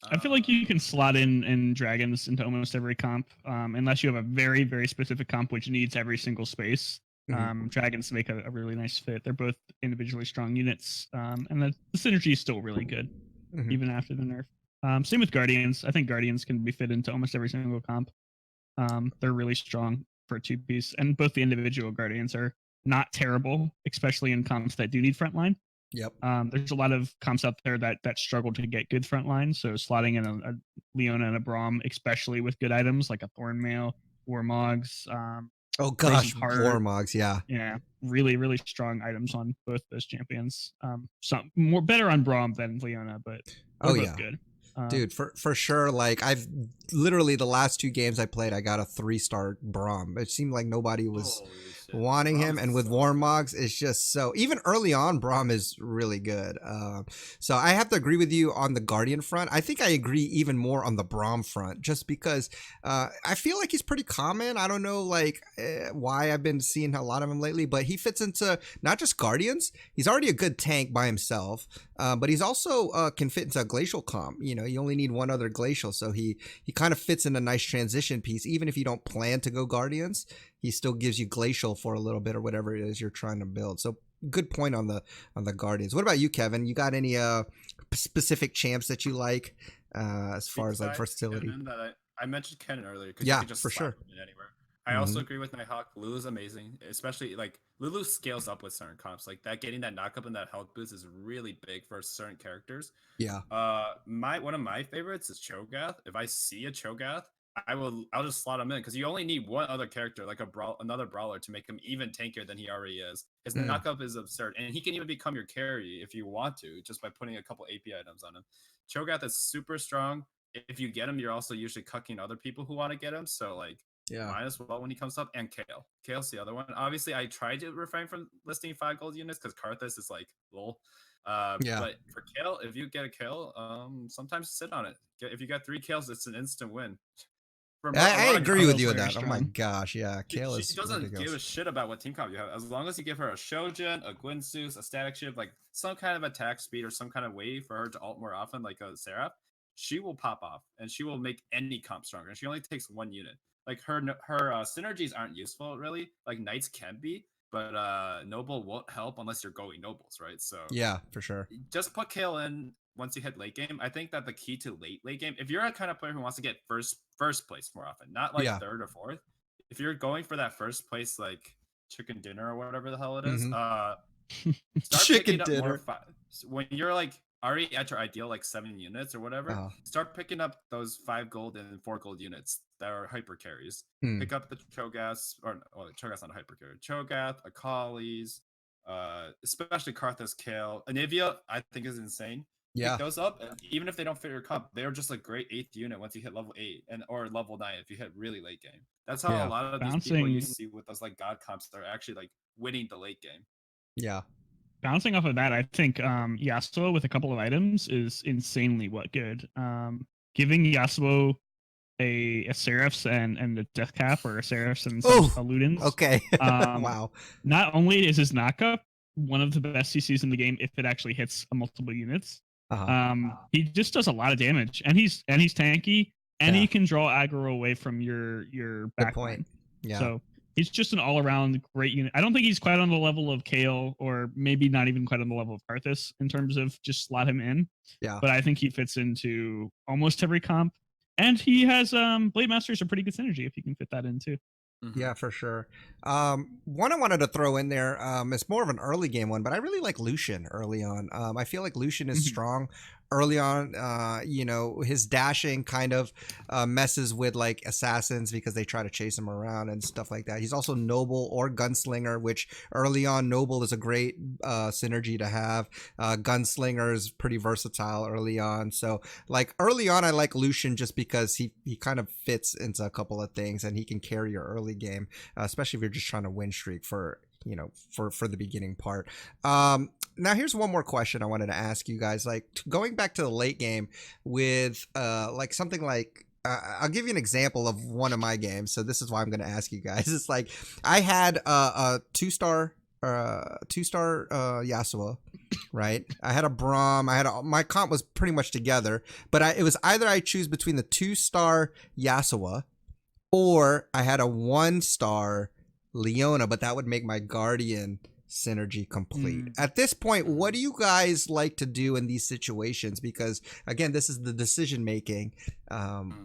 I feel like you can slot in dragons into almost every comp, unless you have a very, very specific comp which needs every single space. Dragons make a really nice fit. They're both individually strong units, and the synergy is still really good, even after the nerf. Same with Guardians. I think Guardians can be fit into almost every single comp. They're really strong for a 2-piece, and both the individual Guardians are not terrible, especially in comps that do need frontline. Yep. There's a lot of comps out there that struggle to get good frontline, so slotting in a Leona and a Braum, especially with good items like a Thornmail, Warmogs. Oh gosh, Warmogs, yeah. Yeah, really, really strong items on both those champions. Some more better on Braum than Leona, but both good. Dude, for sure. Like I've literally the last 2 games I played, I got a 3-star Braum. It seemed like nobody was wanting him, and with Warmogs, it's just so. Even early on, Braum is really good. So I have to agree with you on the Guardian front. I think I agree even more on the Braum front, just because I feel like he's pretty common. I don't know like why I've been seeing a lot of him lately, but he fits into not just Guardians. He's already a good tank by himself, but he's also can fit into a glacial comp. You know, you only need one other glacial, so he kind of fits in a nice transition piece. Even if you don't plan to go Guardians, he still gives you glacial for a little bit or whatever it is you're trying to build. So good point on the Guardians. What about you, Kevin? You got any specific champs that you like as far as like versatility? I mentioned Kennen earlier because you can just for sure. Anywhere. I also agree with Nighthawk. Lulu's amazing, especially like Lulu scales up with certain comps. Like that, getting that knock up and that health boost is really big for certain characters. Yeah. One of my favorites is Cho'Gath. If I see a Cho'Gath, I'll just slot him in because you only need one other character, like another brawler, to make him even tankier than he already is. His knock up is absurd, and he can even become your carry if you want to, just by putting a couple AP items on him. Cho'Gath is super strong. If you get him, you're also usually cucking other people who want to get him. So like, might as well when he comes up. And Kale. Kale's the other one. Obviously, I tried to refrain from listing 5 gold units because Karthus is like lol. But for Kale, if you get a kill, sometimes sit on it. If you got 3 kills, it's an instant win. I agree with you on that. Strong. Oh my gosh, yeah. Kale she doesn't give a shit about what team comp you have. As long as you give her a Shojin, a Gwynsus, a Static Shiv, like some kind of attack speed or some kind of way for her to ult more often, like a Seraph, she will pop off and she will make any comp stronger. And she only takes 1 unit. Like her synergies aren't useful really. Like Knights can be, but Noble won't help unless you're going Nobles, right? So yeah, for sure. Just put Kale in once you hit late game. I think that the key to late game, if you're a kind of player who wants to get first place more often, not like 3rd or 4th, if you're going for that first place like chicken dinner or whatever the hell it is, start chicken picking up dinner. More when you're like already at your ideal like 7 units or whatever, start picking up those 5 gold and 4 gold units that are hyper carries. Pick up the Cho'Gaths, or Cho'Gath's not a hyper carry. Cho'Gath, Akali's, especially Karthus, Kale, Anivia, I think is insane. Pick those up, and even if they don't fit your comp, they're just a great 8th unit once you hit level 8 or level 9 if you hit really late game. That's how a lot of these people you see with those like god comps are actually like winning the late game. Yeah. Bouncing off of that, I think Yasuo with a couple of items is insanely good. Giving Yasuo a Seraphs and a Death Cap, or a Seraphs and some Ludens. Okay. Wow. Not only is his knockup one of the best CCs in the game if it actually hits multiple units, he just does a lot of damage, and he's tanky, and he can draw aggro away from your back line. Yeah. So he's just an all-around great unit. I don't think he's quite on the level of Kale, or maybe not even quite on the level of Karthus in terms of just slot him in. Yeah. But I think he fits into almost every comp. And he has Blade Masters are pretty good synergy if you can fit that in too. Yeah, for sure. One I wanted to throw in there, it's more of an early game one, but I really like Lucian early on. I feel like Lucian is strong early on, his dashing kind of messes with like assassins because they try to chase him around and stuff like that. He's also noble or gunslinger, which early on noble is a great synergy to have. Gunslinger is pretty versatile early on. So like early on, I like Lucian just because he kind of fits into a couple of things and he can carry your early game, especially if you're just trying to win streak for the beginning part. Now here's one more question I wanted to ask you guys. Like going back to the late game with like something like I'll give you an example of one of my games. So this is why I'm going to ask you guys. It's like I had a two-star Yasuo, right? I had a Braum. My comp was pretty much together, but it was either I choose between the 2-star Yasuo or I had a 1-star Leona, but that would make my Guardian synergy complete. At this point, what do you guys like to do in these situations? Because again, this is the decision making.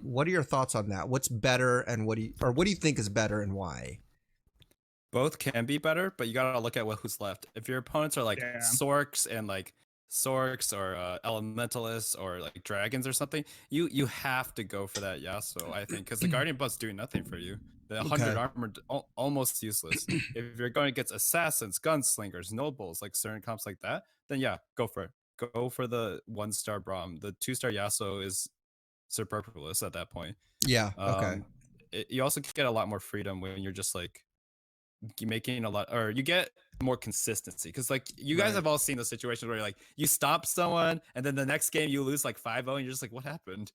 What are your thoughts on that? What's better, and what do you think is better, and why? Both can be better, but you gotta look at who's left. If your opponents are like Sorks or Elementalists or like dragons or something, you have to go for that Yasuo, I think, because the Guardian buff's doing nothing for you. The 100 armor almost useless. If you're going against assassins, gunslingers, nobles, like certain comps like that, then yeah, go for it. Go for the 1-star Braum. The 2-star Yasuo is superfluous at that point. Yeah. Okay. You also get a lot more freedom when you're just like making a lot, or you get more consistency, because like you guys have all seen the situations where you're like you stop someone and then the next game you lose like 5-0 and you're just like, what happened?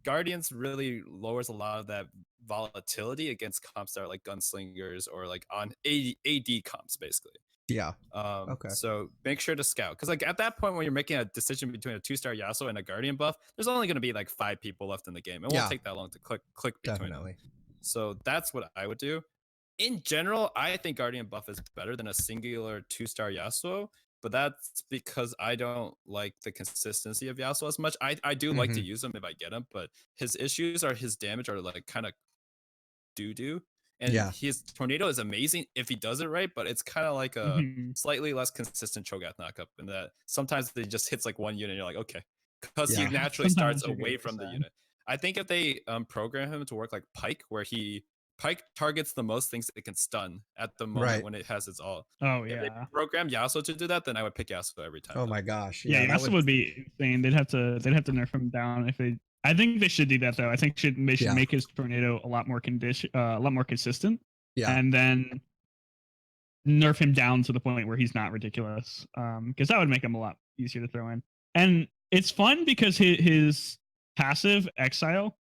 Guardians really lowers a lot of that volatility against comps that are like gunslingers or like on AD comps basically. So make sure to scout, because like at that point when you're making a decision between a 2-star Yasuo and a Guardian buff, there's only going to be like 5 people left in the game. It won't take that long to click between them. So that's what I would do. In general, I think Guardian buff is better than a singular 2-star Yasuo, but that's because I don't like the consistency of Yasuo as much. I do like to use him if I get him, but his issues are his damage are like kind of doo-doo. And his tornado is amazing if he does it right, but it's kind of like a slightly less consistent Cho'Gath knockup, in that sometimes he just hits like one unit and you're like, okay, because he naturally starts away from the unit. I think if they program him to work like Pike, where Pike targets the most things it can stun at the moment when it has its ult. If they program Yasuo to do that, then I would pick Yasuo every time. Oh my gosh. Yeah, Yasuo would be insane. They'd have to nerf him down if they. I think they should do that though. I think they should make his tornado a lot more consistent. And then nerf him down to the point where he's not ridiculous. Because that would make him a lot easier to throw in. And it's fun because his passive Exile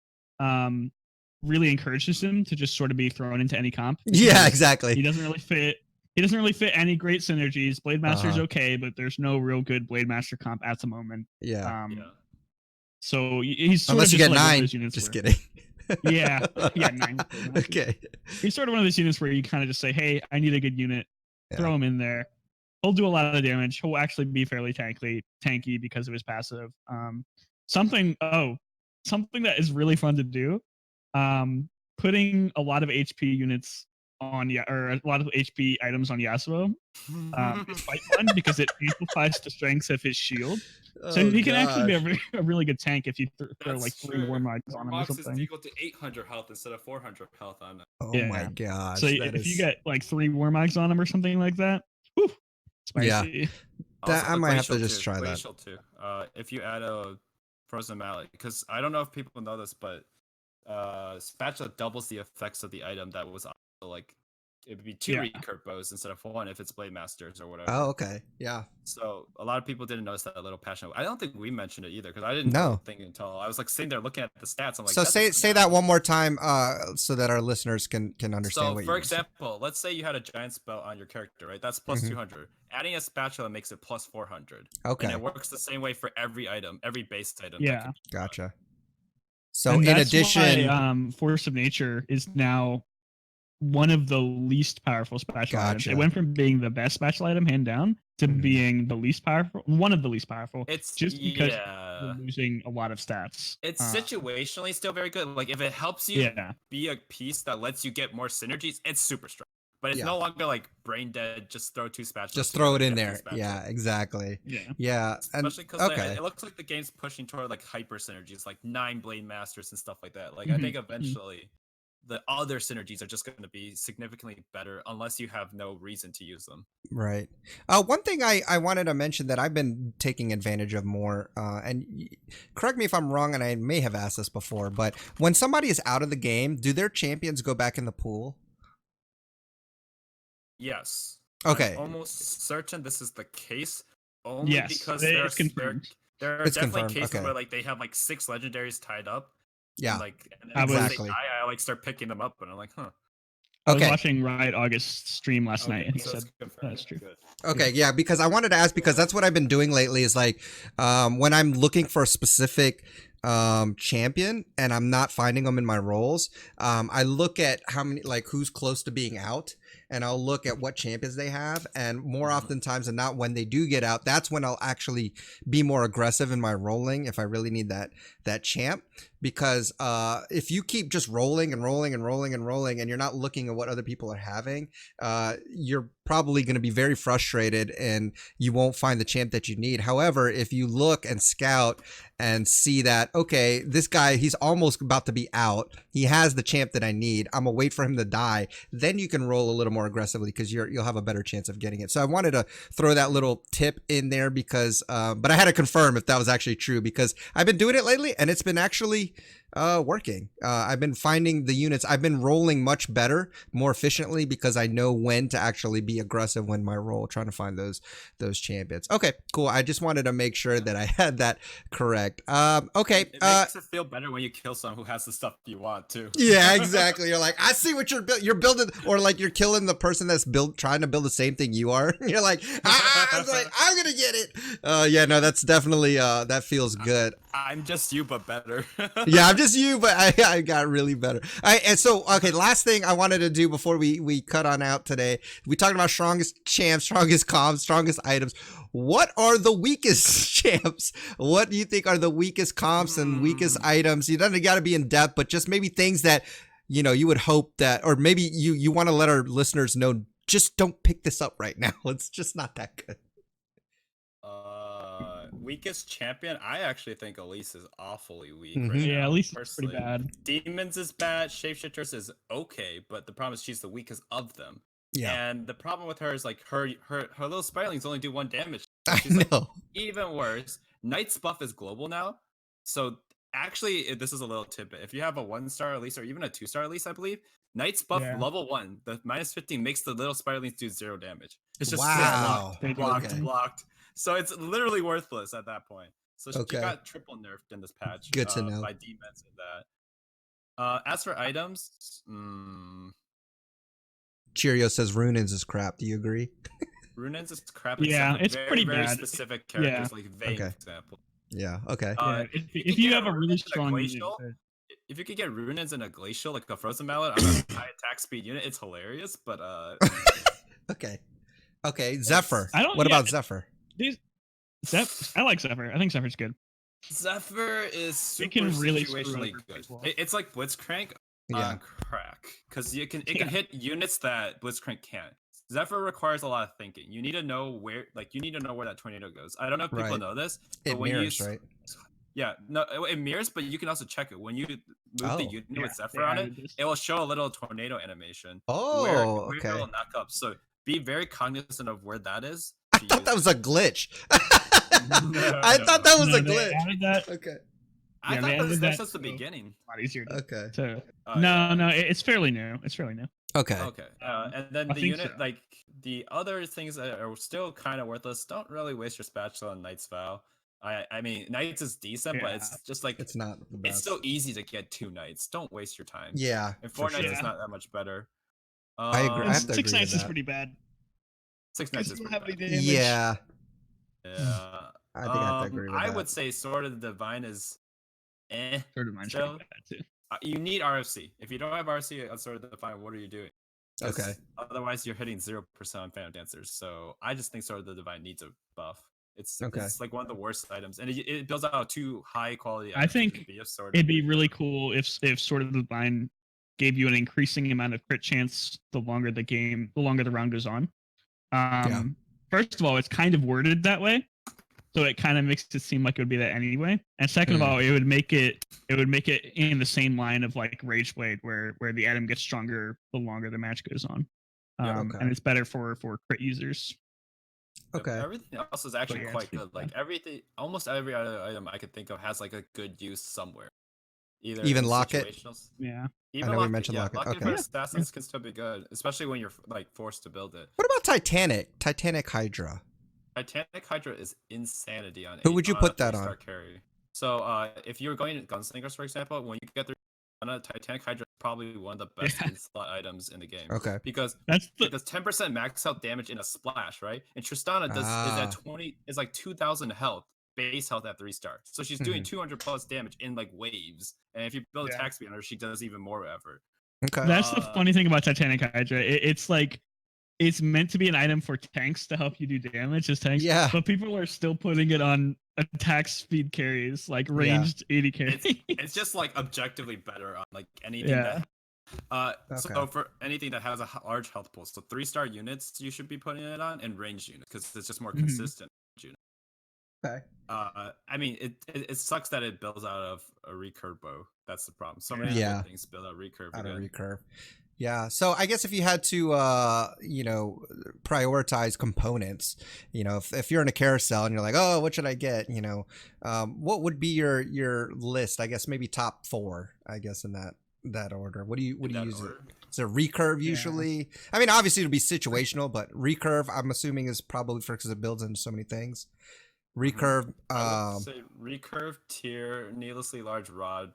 really encourages him to just sort of be thrown into any comp. Yeah, exactly. He doesn't really fit any great synergies. Blade Master's okay, but there's no real good Blade Master comp at the moment. So he's sort unless of you just get like 9. Just kidding. 9. Okay. He's sort of one of those units where you kind of just say, "Hey, I need a good unit." Throw him in there. He'll do a lot of damage. He'll actually be fairly tanky because of his passive. Something that is really fun to do. Putting a lot of HP units on or a lot of HP items on Yasuo is quite fun because it amplifies the strengths of his shield. So he can actually be a really good tank if you throw like 3 Warmogs on him or something. Is equal to 800 health instead of 400 health on him. Oh my gosh. So if you get like 3 Warmogs on him or something like that, whew, spicy. That I might have to just try that. Too. If you add a Frozen Mallet, because I don't know if people know this, but Spatula doubles the effects of the item that was like it would be 2 recurve bows instead of 1 if it's Blade Masters or whatever. Oh, okay. Yeah. So a lot of people didn't notice that little patch. I don't think we mentioned it either because I didn't know the thing until I was like sitting there looking at the stats. I'm like, so say that one more time so that our listeners can understand. So for example, let's say you had a giant spell on your character, right? That's plus 200. Adding a spatula makes it plus 400. Okay. And it works the same way for every item, every base item. Yeah. Gotcha. So in addition, why, Force of Nature is now one of the least powerful spatula items. It went from being the best spatula item hand down to being the least powerful, one of the least powerful. It's just because we're losing a lot of stats. It's situationally still very good. Like if it helps you be a piece that lets you get more synergies, it's super strong. but it's no longer like brain dead. Just throw 2 spatulas. Just throw it in there. Yeah, exactly. Yeah. Especially because it looks like the game's pushing toward like hyper synergies, like 9 blade masters and stuff like that. Like I think eventually the other synergies are just going to be significantly better unless you have no reason to use them. Right. One thing I wanted to mention that I've been taking advantage of more, and correct me if I'm wrong, and I may have asked this before, but when somebody is out of the game, do their champions go back in the pool? Yes. Okay. I'm almost certain this is the case. Only because there are definitely cases where like they have like 6 legendaries tied up. Yeah. And, like exactly. I like start picking them up, and I'm like, huh. I was watching Riot August stream last night, and he said that's true. Okay, yeah, because I wanted to ask, because that's what I've been doing lately is like when I'm looking for a specific champion and I'm not finding them in my roles, I look at how many, like who's close to being out, and I'll look at what champions they have, and more oftentimes than not, when they do get out, that's when I'll actually be more aggressive in my rolling if I really need that champ. Because if you keep just rolling and rolling and rolling and rolling, and you're not looking at what other people are having, you're probably going to be very frustrated and you won't find the champ that you need. However, if you look and scout and see that, okay, this guy, he's almost about to be out, he has the champ that I need, I'm gonna wait for him to die, then you can roll a little more aggressively because you'll have a better chance of getting it. So I wanted to throw that little tip in there because but I had to confirm if that was actually true, because I've been doing it lately and it's been actually working. I've been finding the units, I've been rolling much better, more efficiently, because I know when to actually be aggressive when my roll, trying to find those champions. Okay, cool. I just wanted to make sure that I had that correct. Okay. It makes it feel better when you kill someone who has the stuff you want too. Yeah, exactly. You're like, I see what you're building, or like you're killing the person that's trying to build the same thing you are. You're like, I'm gonna get it. Yeah, no, that's definitely that feels good. I'm just you, but better. Yeah, I'm just you, but I got really better. And so, okay, last thing I wanted to do before we cut on out today, we talked about strongest champs, strongest comms, strongest items. What are the weakest champs? What do you think are the weakest comps and weakest items? You don't got to be in depth, but just maybe things that, you know, you would hope that, or maybe you want to let our listeners know, just don't pick this up right now. It's just not that good. Weakest champion, I actually think Elise is awfully weak. Right now, Elise is pretty bad. Demons is bad. Shapeshifters is okay, but the problem is she's the weakest of them. Yeah. And the problem with her is like her little spiralings only do 1 damage. She's I know. Like, even worse, Knight's buff is global now. So actually, this is a little tidbit. If you have a 1-star Elise or even a 2-star Elise, I believe, Knight's buff level 1, the -15 makes the little spiralings do 0 damage. It's just blocked. So it's literally worthless at that point. So she got triple nerfed in this patch. Good to know. By demons and that. As for items, Cheerio says Runins is crap. Do you agree? Runins is crap. It's very, pretty very bad. specific characters like Vayne, for example. Yeah. Okay. If you have a really strong glacial, if you could get Runins in a glacial, like a frozen mallet, on a high attack speed unit, it's hilarious. But Okay. Zephyr. What about Zephyr? I like Zephyr. I think Zephyr's good. Zephyr is super really situationally good. It's like Blitzcrank on crack, because it can hit units that Blitzcrank can't. Zephyr requires a lot of thinking. You need to know where that tornado goes. I don't know if people know this, but when mirrors, right? Yeah, no, it mirrors, but you can also check it. When you move the unit with Zephyr on it, it will show a little tornado animation. Where it will knock up. So be very cognizant of where that is. I thought that was a glitch. I thought that was a glitch. Okay. I thought that's just the beginning. A lot easier. Okay. No, it's fairly new. Okay. And then the unit, like the other things that are still kind of worthless, don't really waste your spatula on Knight's Vow. I mean, Knights is decent, but it's just like it's not the best. It's so easy to get 2 Knights. Don't waste your time. Yeah. And 4 Knights is not that much better. I agree. I have to 6 agree Knights with is pretty bad. 6 Knights is pretty bad. Yeah. I think I have to agree with that. I would say Sword of the Divine is Sword of the Divine is pretty bad too. You need RFC. If you don't have RFC on Sword of the Divine, what are you doing? Okay. Otherwise, you're hitting 0% on Phantom Dancers. So I just think Sword of the Divine needs a buff. It's like one of the worst items, and it builds out 2 high quality items. I think it'd be really cool if Sword of the Divine gave you an increasing amount of crit chance the longer the round goes on. First of all, it's kind of worded that way, so it kind of makes it seem like it would be that anyway. And second of all, it would make it in the same line of like Rage Blade, where the item gets stronger the longer the match goes on. And it's better for crit users. Okay. Everything else is actually quite good. Like almost every other item I could think of has like a good use somewhere. Even Locket. Yeah. Even I know we mentioned Locket. Locket for assassins can still be good, especially when you're like forced to build it. What about Titanic? Titanic Hydra. Titanic Hydra is insanity on. Who would you put that on? Carry. So if you're going to Gunslingers, for example, when you get the Titanic Hydra is probably one of the best in-slot items in the game. Okay. Because it does 10% max health damage in a splash, right? And Tristana is at 20 is like 2,000 health, base health at 3-star. So she's doing 200 plus damage in like waves. And if you build attack speed on her, she does even more effort. Okay. That's the funny thing about Titanic Hydra. It's like it's meant to be an item for tanks to help you do damage as tanks. Yeah. But people are still putting it on attack speed carries, like ranged 80 carries. It's just like objectively better on like anything so for anything that has a large health pool. So 3-star units you should be putting it on, and ranged units because it's just more consistent. Okay. I mean, it sucks that it builds out of a recurve bow. That's the problem. So many other things build out recurve. Out of recurve. Yeah. So I guess if you had to, prioritize components, if you're in a carousel and you're like, oh, what should I get? What would be your list? I guess maybe top 4. I guess in that order. What do you use? Is it recurve usually? I mean, obviously it'll be situational, but recurve I'm assuming is probably because it builds into so many things. Recurve. I would say recurve, tier, needlessly large rod,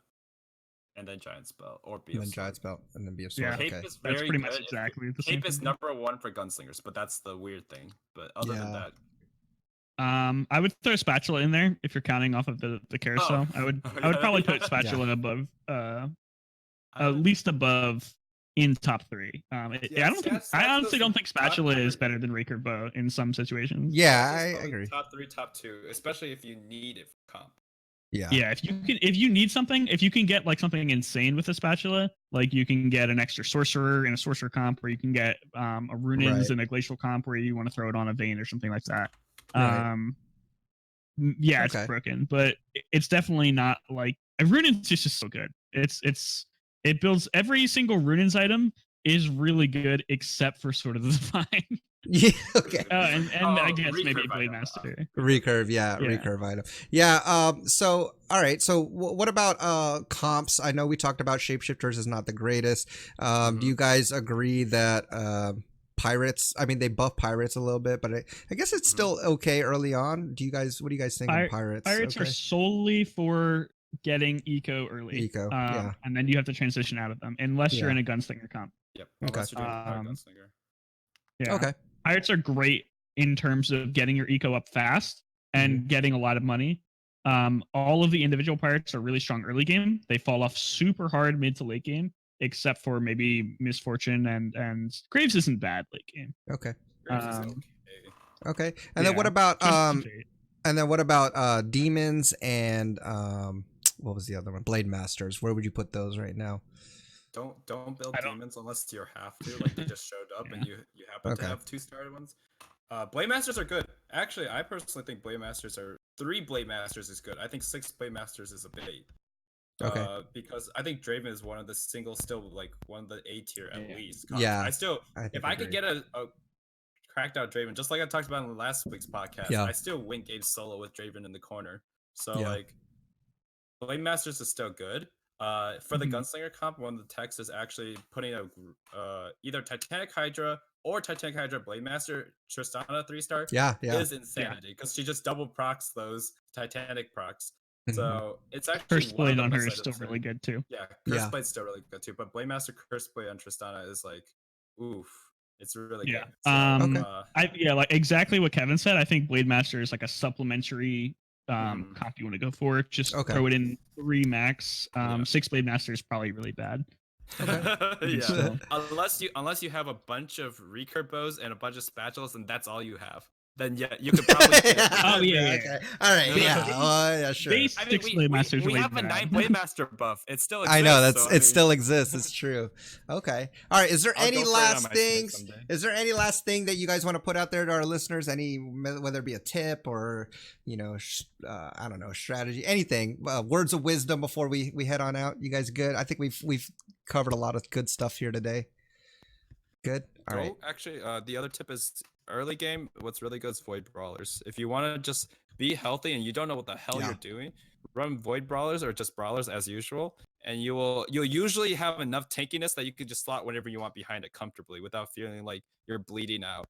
and then giant spell or be. And then giant spell and then be a sword. Yeah, okay. Cape is that's pretty much exactly the same. Cape is number 1 for gunslingers, but that's the weird thing. But other than that, I would throw spatula in there if you're counting off of the carousel. I would probably put spatula above, at least above in top 3. I honestly don't think spatula is better than recurve bow in some situations. Yeah, I agree. Top 3, top 2, especially if you need it for comp. Yeah. Yeah, if you need something, if you can get like something insane with a spatula, like you can get an extra sorcerer in a sorcerer comp, or you can get a runins in a glacial comp where you want to throw it on a vein or something like that. It's broken, but it's definitely not like a runins is just so good. It builds every single runins item is really good except for Sword of the Divine. Yeah. Okay. And I guess maybe Blade Master. Recurve, recurve item. Yeah. So all right. So what about comps? I know we talked about shapeshifters is not the greatest. Do you guys agree that pirates? I mean, they buff pirates a little bit, but I guess it's still okay early on. What do you guys think of pirates? Pirates are solely for getting eco early. And then you have to transition out of them unless you're in a gunslinger comp. Yep. Unless you're doing a gunslinger. Yeah. Okay. Pirates are great in terms of getting your eco up fast and getting a lot of money. All of the individual pirates are really strong early game. They fall off super hard mid to late game, except for maybe Misfortune and Graves isn't bad late game. Okay. Okay. And then what about demons and what was the other one? Blade Masters. Where would you put those right now? Don't build demons unless you have to. Like they just showed up and you happen to have 2-star ones. Blade Masters are good. Actually, I personally think Blade Masters 3 Blade Masters is good. I think 6 Blade Masters is a bait. Because I think Draven is one of the still like one of the A tier at least. Yeah. If I could get a cracked out Draven, just like I talked about in last week's podcast, I still win games solo with Draven in the corner. So like Blade Masters is still good. For the Gunslinger comp, one of the techs is actually putting either Titanic Hydra or Titanic Hydra Blade Master Tristana 3-star. Is insanity because she just double procs those Titanic procs. So it's actually Curse Blade on her is still really good too. Yeah, Curse Blade's still really good too. But Blade Master Curse Blade on Tristana is like, oof, it's really good. So, like exactly what Kevin said. I think Blade Master is like a supplementary comp you want to go for. Just throw it in 3 max. 6 Blade Master is probably really bad. Unless you have a bunch of recurve bows and a bunch of spatulas, and that's all you have. then yeah, you could probably. Oh yeah. Okay. All right. Yeah. Oh yeah. Sure. Base Six Blade Masters we way have a bad. 9 Blade buff. It still exists. I know that's so, it. Still exists. It's true. Okay. All right. Is there I'll any go for it on last my stream things? someday. Is there any last thing that you guys want to put out there to our listeners? Any, whether it be a tip or I don't know, strategy, anything, words of wisdom before we head on out. You guys good? I think we've covered a lot of good stuff here today. Good. All right. Actually, the other tip is early game. What's really good is Void Brawlers. If you want to just be healthy and you don't know what the hell you're doing, run Void Brawlers or just Brawlers as usual, and you'll usually have enough tankiness that you can just slot whenever you want behind it comfortably without feeling like you're bleeding out.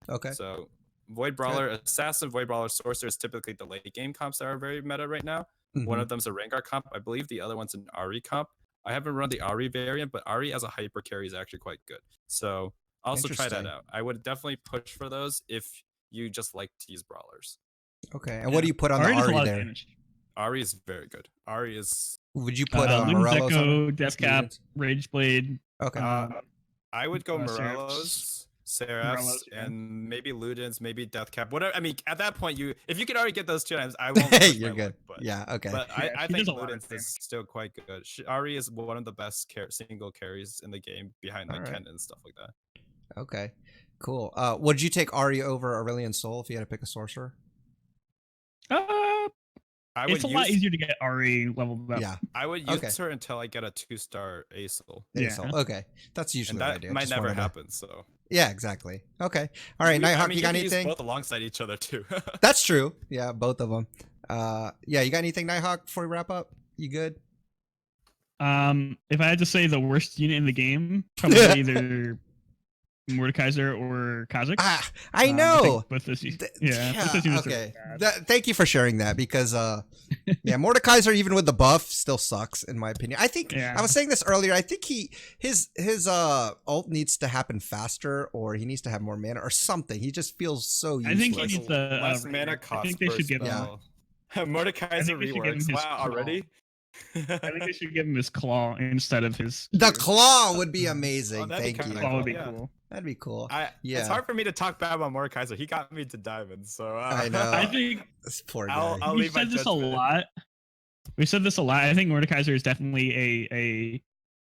Okay. So Void Brawler, Assassin, Void Brawler, Sorcerer is typically the late game comps that are very meta right now. One of them's a Rengar comp, I believe. The other one's an Ahri comp. I haven't run the Ahri variant, but Ahri as a hyper carry is actually quite good. So also try that out. I would definitely push for those if you just like to use Brawlers. Okay. And what do you put on the Ahri there? Ahri is very good. Ahri is. Would you put Luden's Morello's Echo, on? Deathcap, Rageblade. Okay. I would go Morello's, Seraph's, and maybe Luden's, maybe Deathcap. Whatever. I mean, at that point, if you can already get those 2 times, I won't. You're good. But, yeah. Okay. But I think Luden's is still quite good. Ahri is one of the best single carries in the game behind like Ken and stuff like that. Okay. Cool. Would you take Ahri over Aurelion Sol if you had to pick a sorcerer? It's a lot easier to get Ahri leveled up. Yeah. I would use her until I get a 2-star Acel. Acel. Okay. That's usually and what that I do. might never happen, so. Yeah, exactly. Okay. All right, Nighthawk, you got anything? Use both alongside each other too. That's true. Yeah, both of them. Yeah, you got anything, Nighthawk, before we wrap up? You good? If I had to say the worst unit in the game, probably either Mordekaiser or Kha'Zix. I know. But this, okay. Thank you for sharing that because, Mordekaiser, even with the buff, still sucks in my opinion. I think I was saying this earlier. I think his ult needs to happen faster, or he needs to have more mana or something. He just feels so useless. I think he needs the less mana cost. I think they should give him Mordekaiser reworks. Wow, already. I think they should give him his claw instead of his. The claw would be amazing. Oh, Thank you. Claw would be cool. That'd be cool. It's hard for me to talk bad about Mordekaiser. He got me to diamond, so I know. I think this poor guy. We said this a lot. We said this a lot. I think Mordekaiser is definitely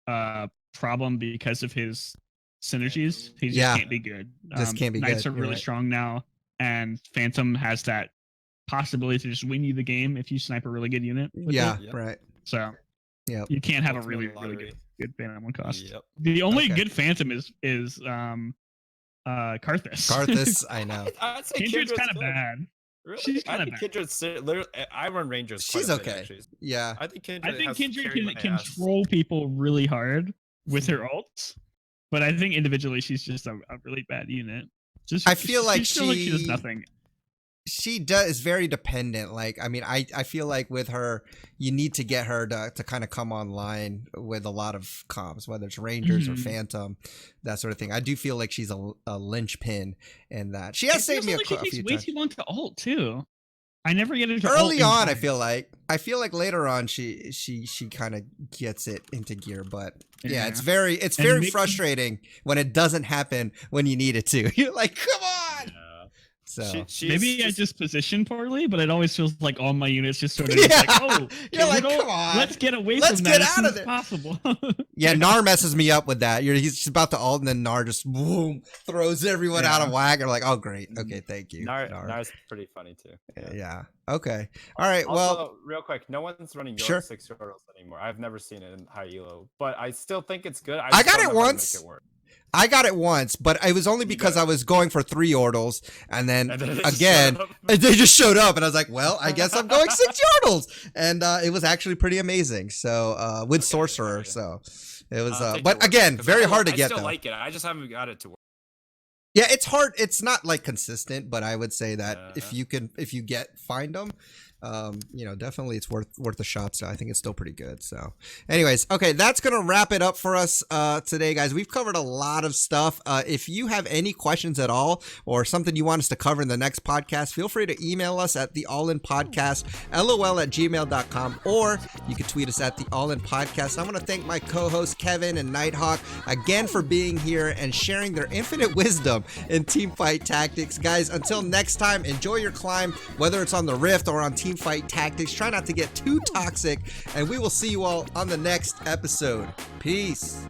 a problem because of his synergies. He just can't be good. Just can't be Knights good. are really strong now, and Phantom has that possibility to just win you the game if you snipe a really good unit. Right. So you can't have a really good Phantom on cost. Yep. The only good Phantom is Karthus. Karthus, I know. I'd say Kindred's kind of bad. Really? She's kind of bad. Kindred's literally. I run Rangers. She's okay. Actually. Yeah. I think Kindred can control people really hard with her ults, but I think individually she's just a really bad unit. I feel like she does nothing. She is very dependent. Like, I mean, I feel like with her, you need to get her to kind of come online with a lot of comps, whether it's Rangers or Phantom, that sort of thing. I do feel like she's a linchpin in that. She has saved me a few times. She takes way too long to ult too. I never get into early on. I feel like later on she kind of gets it into gear, but it's very frustrating when it doesn't happen when you need it to. You're like, come on. Yeah. So maybe I just position poorly, but it always feels like all my units just sort of like, oh, you're like, come on, let's get away from that. Let's get out of there. Possible. Yeah, Gnar messes me up with that. He's about to ult, and then Gnar just boom throws everyone out of whack. And like, oh great, okay, thank you. Gnar's pretty funny too. Yeah. Okay. All right. Also, well, real quick, no one's running York 6 Yordles anymore. I've never seen it in high elo, but I still think it's good. I got it once. I got it once, but it was only because I was going for 3 Yordles, and then again, they just showed up, and I was like, well, I guess I'm going 6 Yordles, and it was actually pretty amazing. So with Sorcerer, so it was, but again, very hard to get. I still like it. I just haven't got it to work. Yeah, it's hard. It's not like consistent, but I would say that if you find them, you know, definitely it's worth a shot. So I think it's still pretty good. So anyways, okay, that's going to wrap it up for us today, guys. We've covered a lot of stuff. If you have any questions at all or something you want us to cover in the next podcast, feel free to email us at theallinpodcast@gmail.com, or you can tweet us at theallinpodcast. I want to thank my co-hosts Kevin and Nighthawk again for being here and sharing their infinite wisdom in TeamFight Tactics. Guys, until next time, enjoy your climb, whether it's on the Rift or on TeamFight Tactics. Try not to get too toxic, and we will see you all on the next episode. Peace.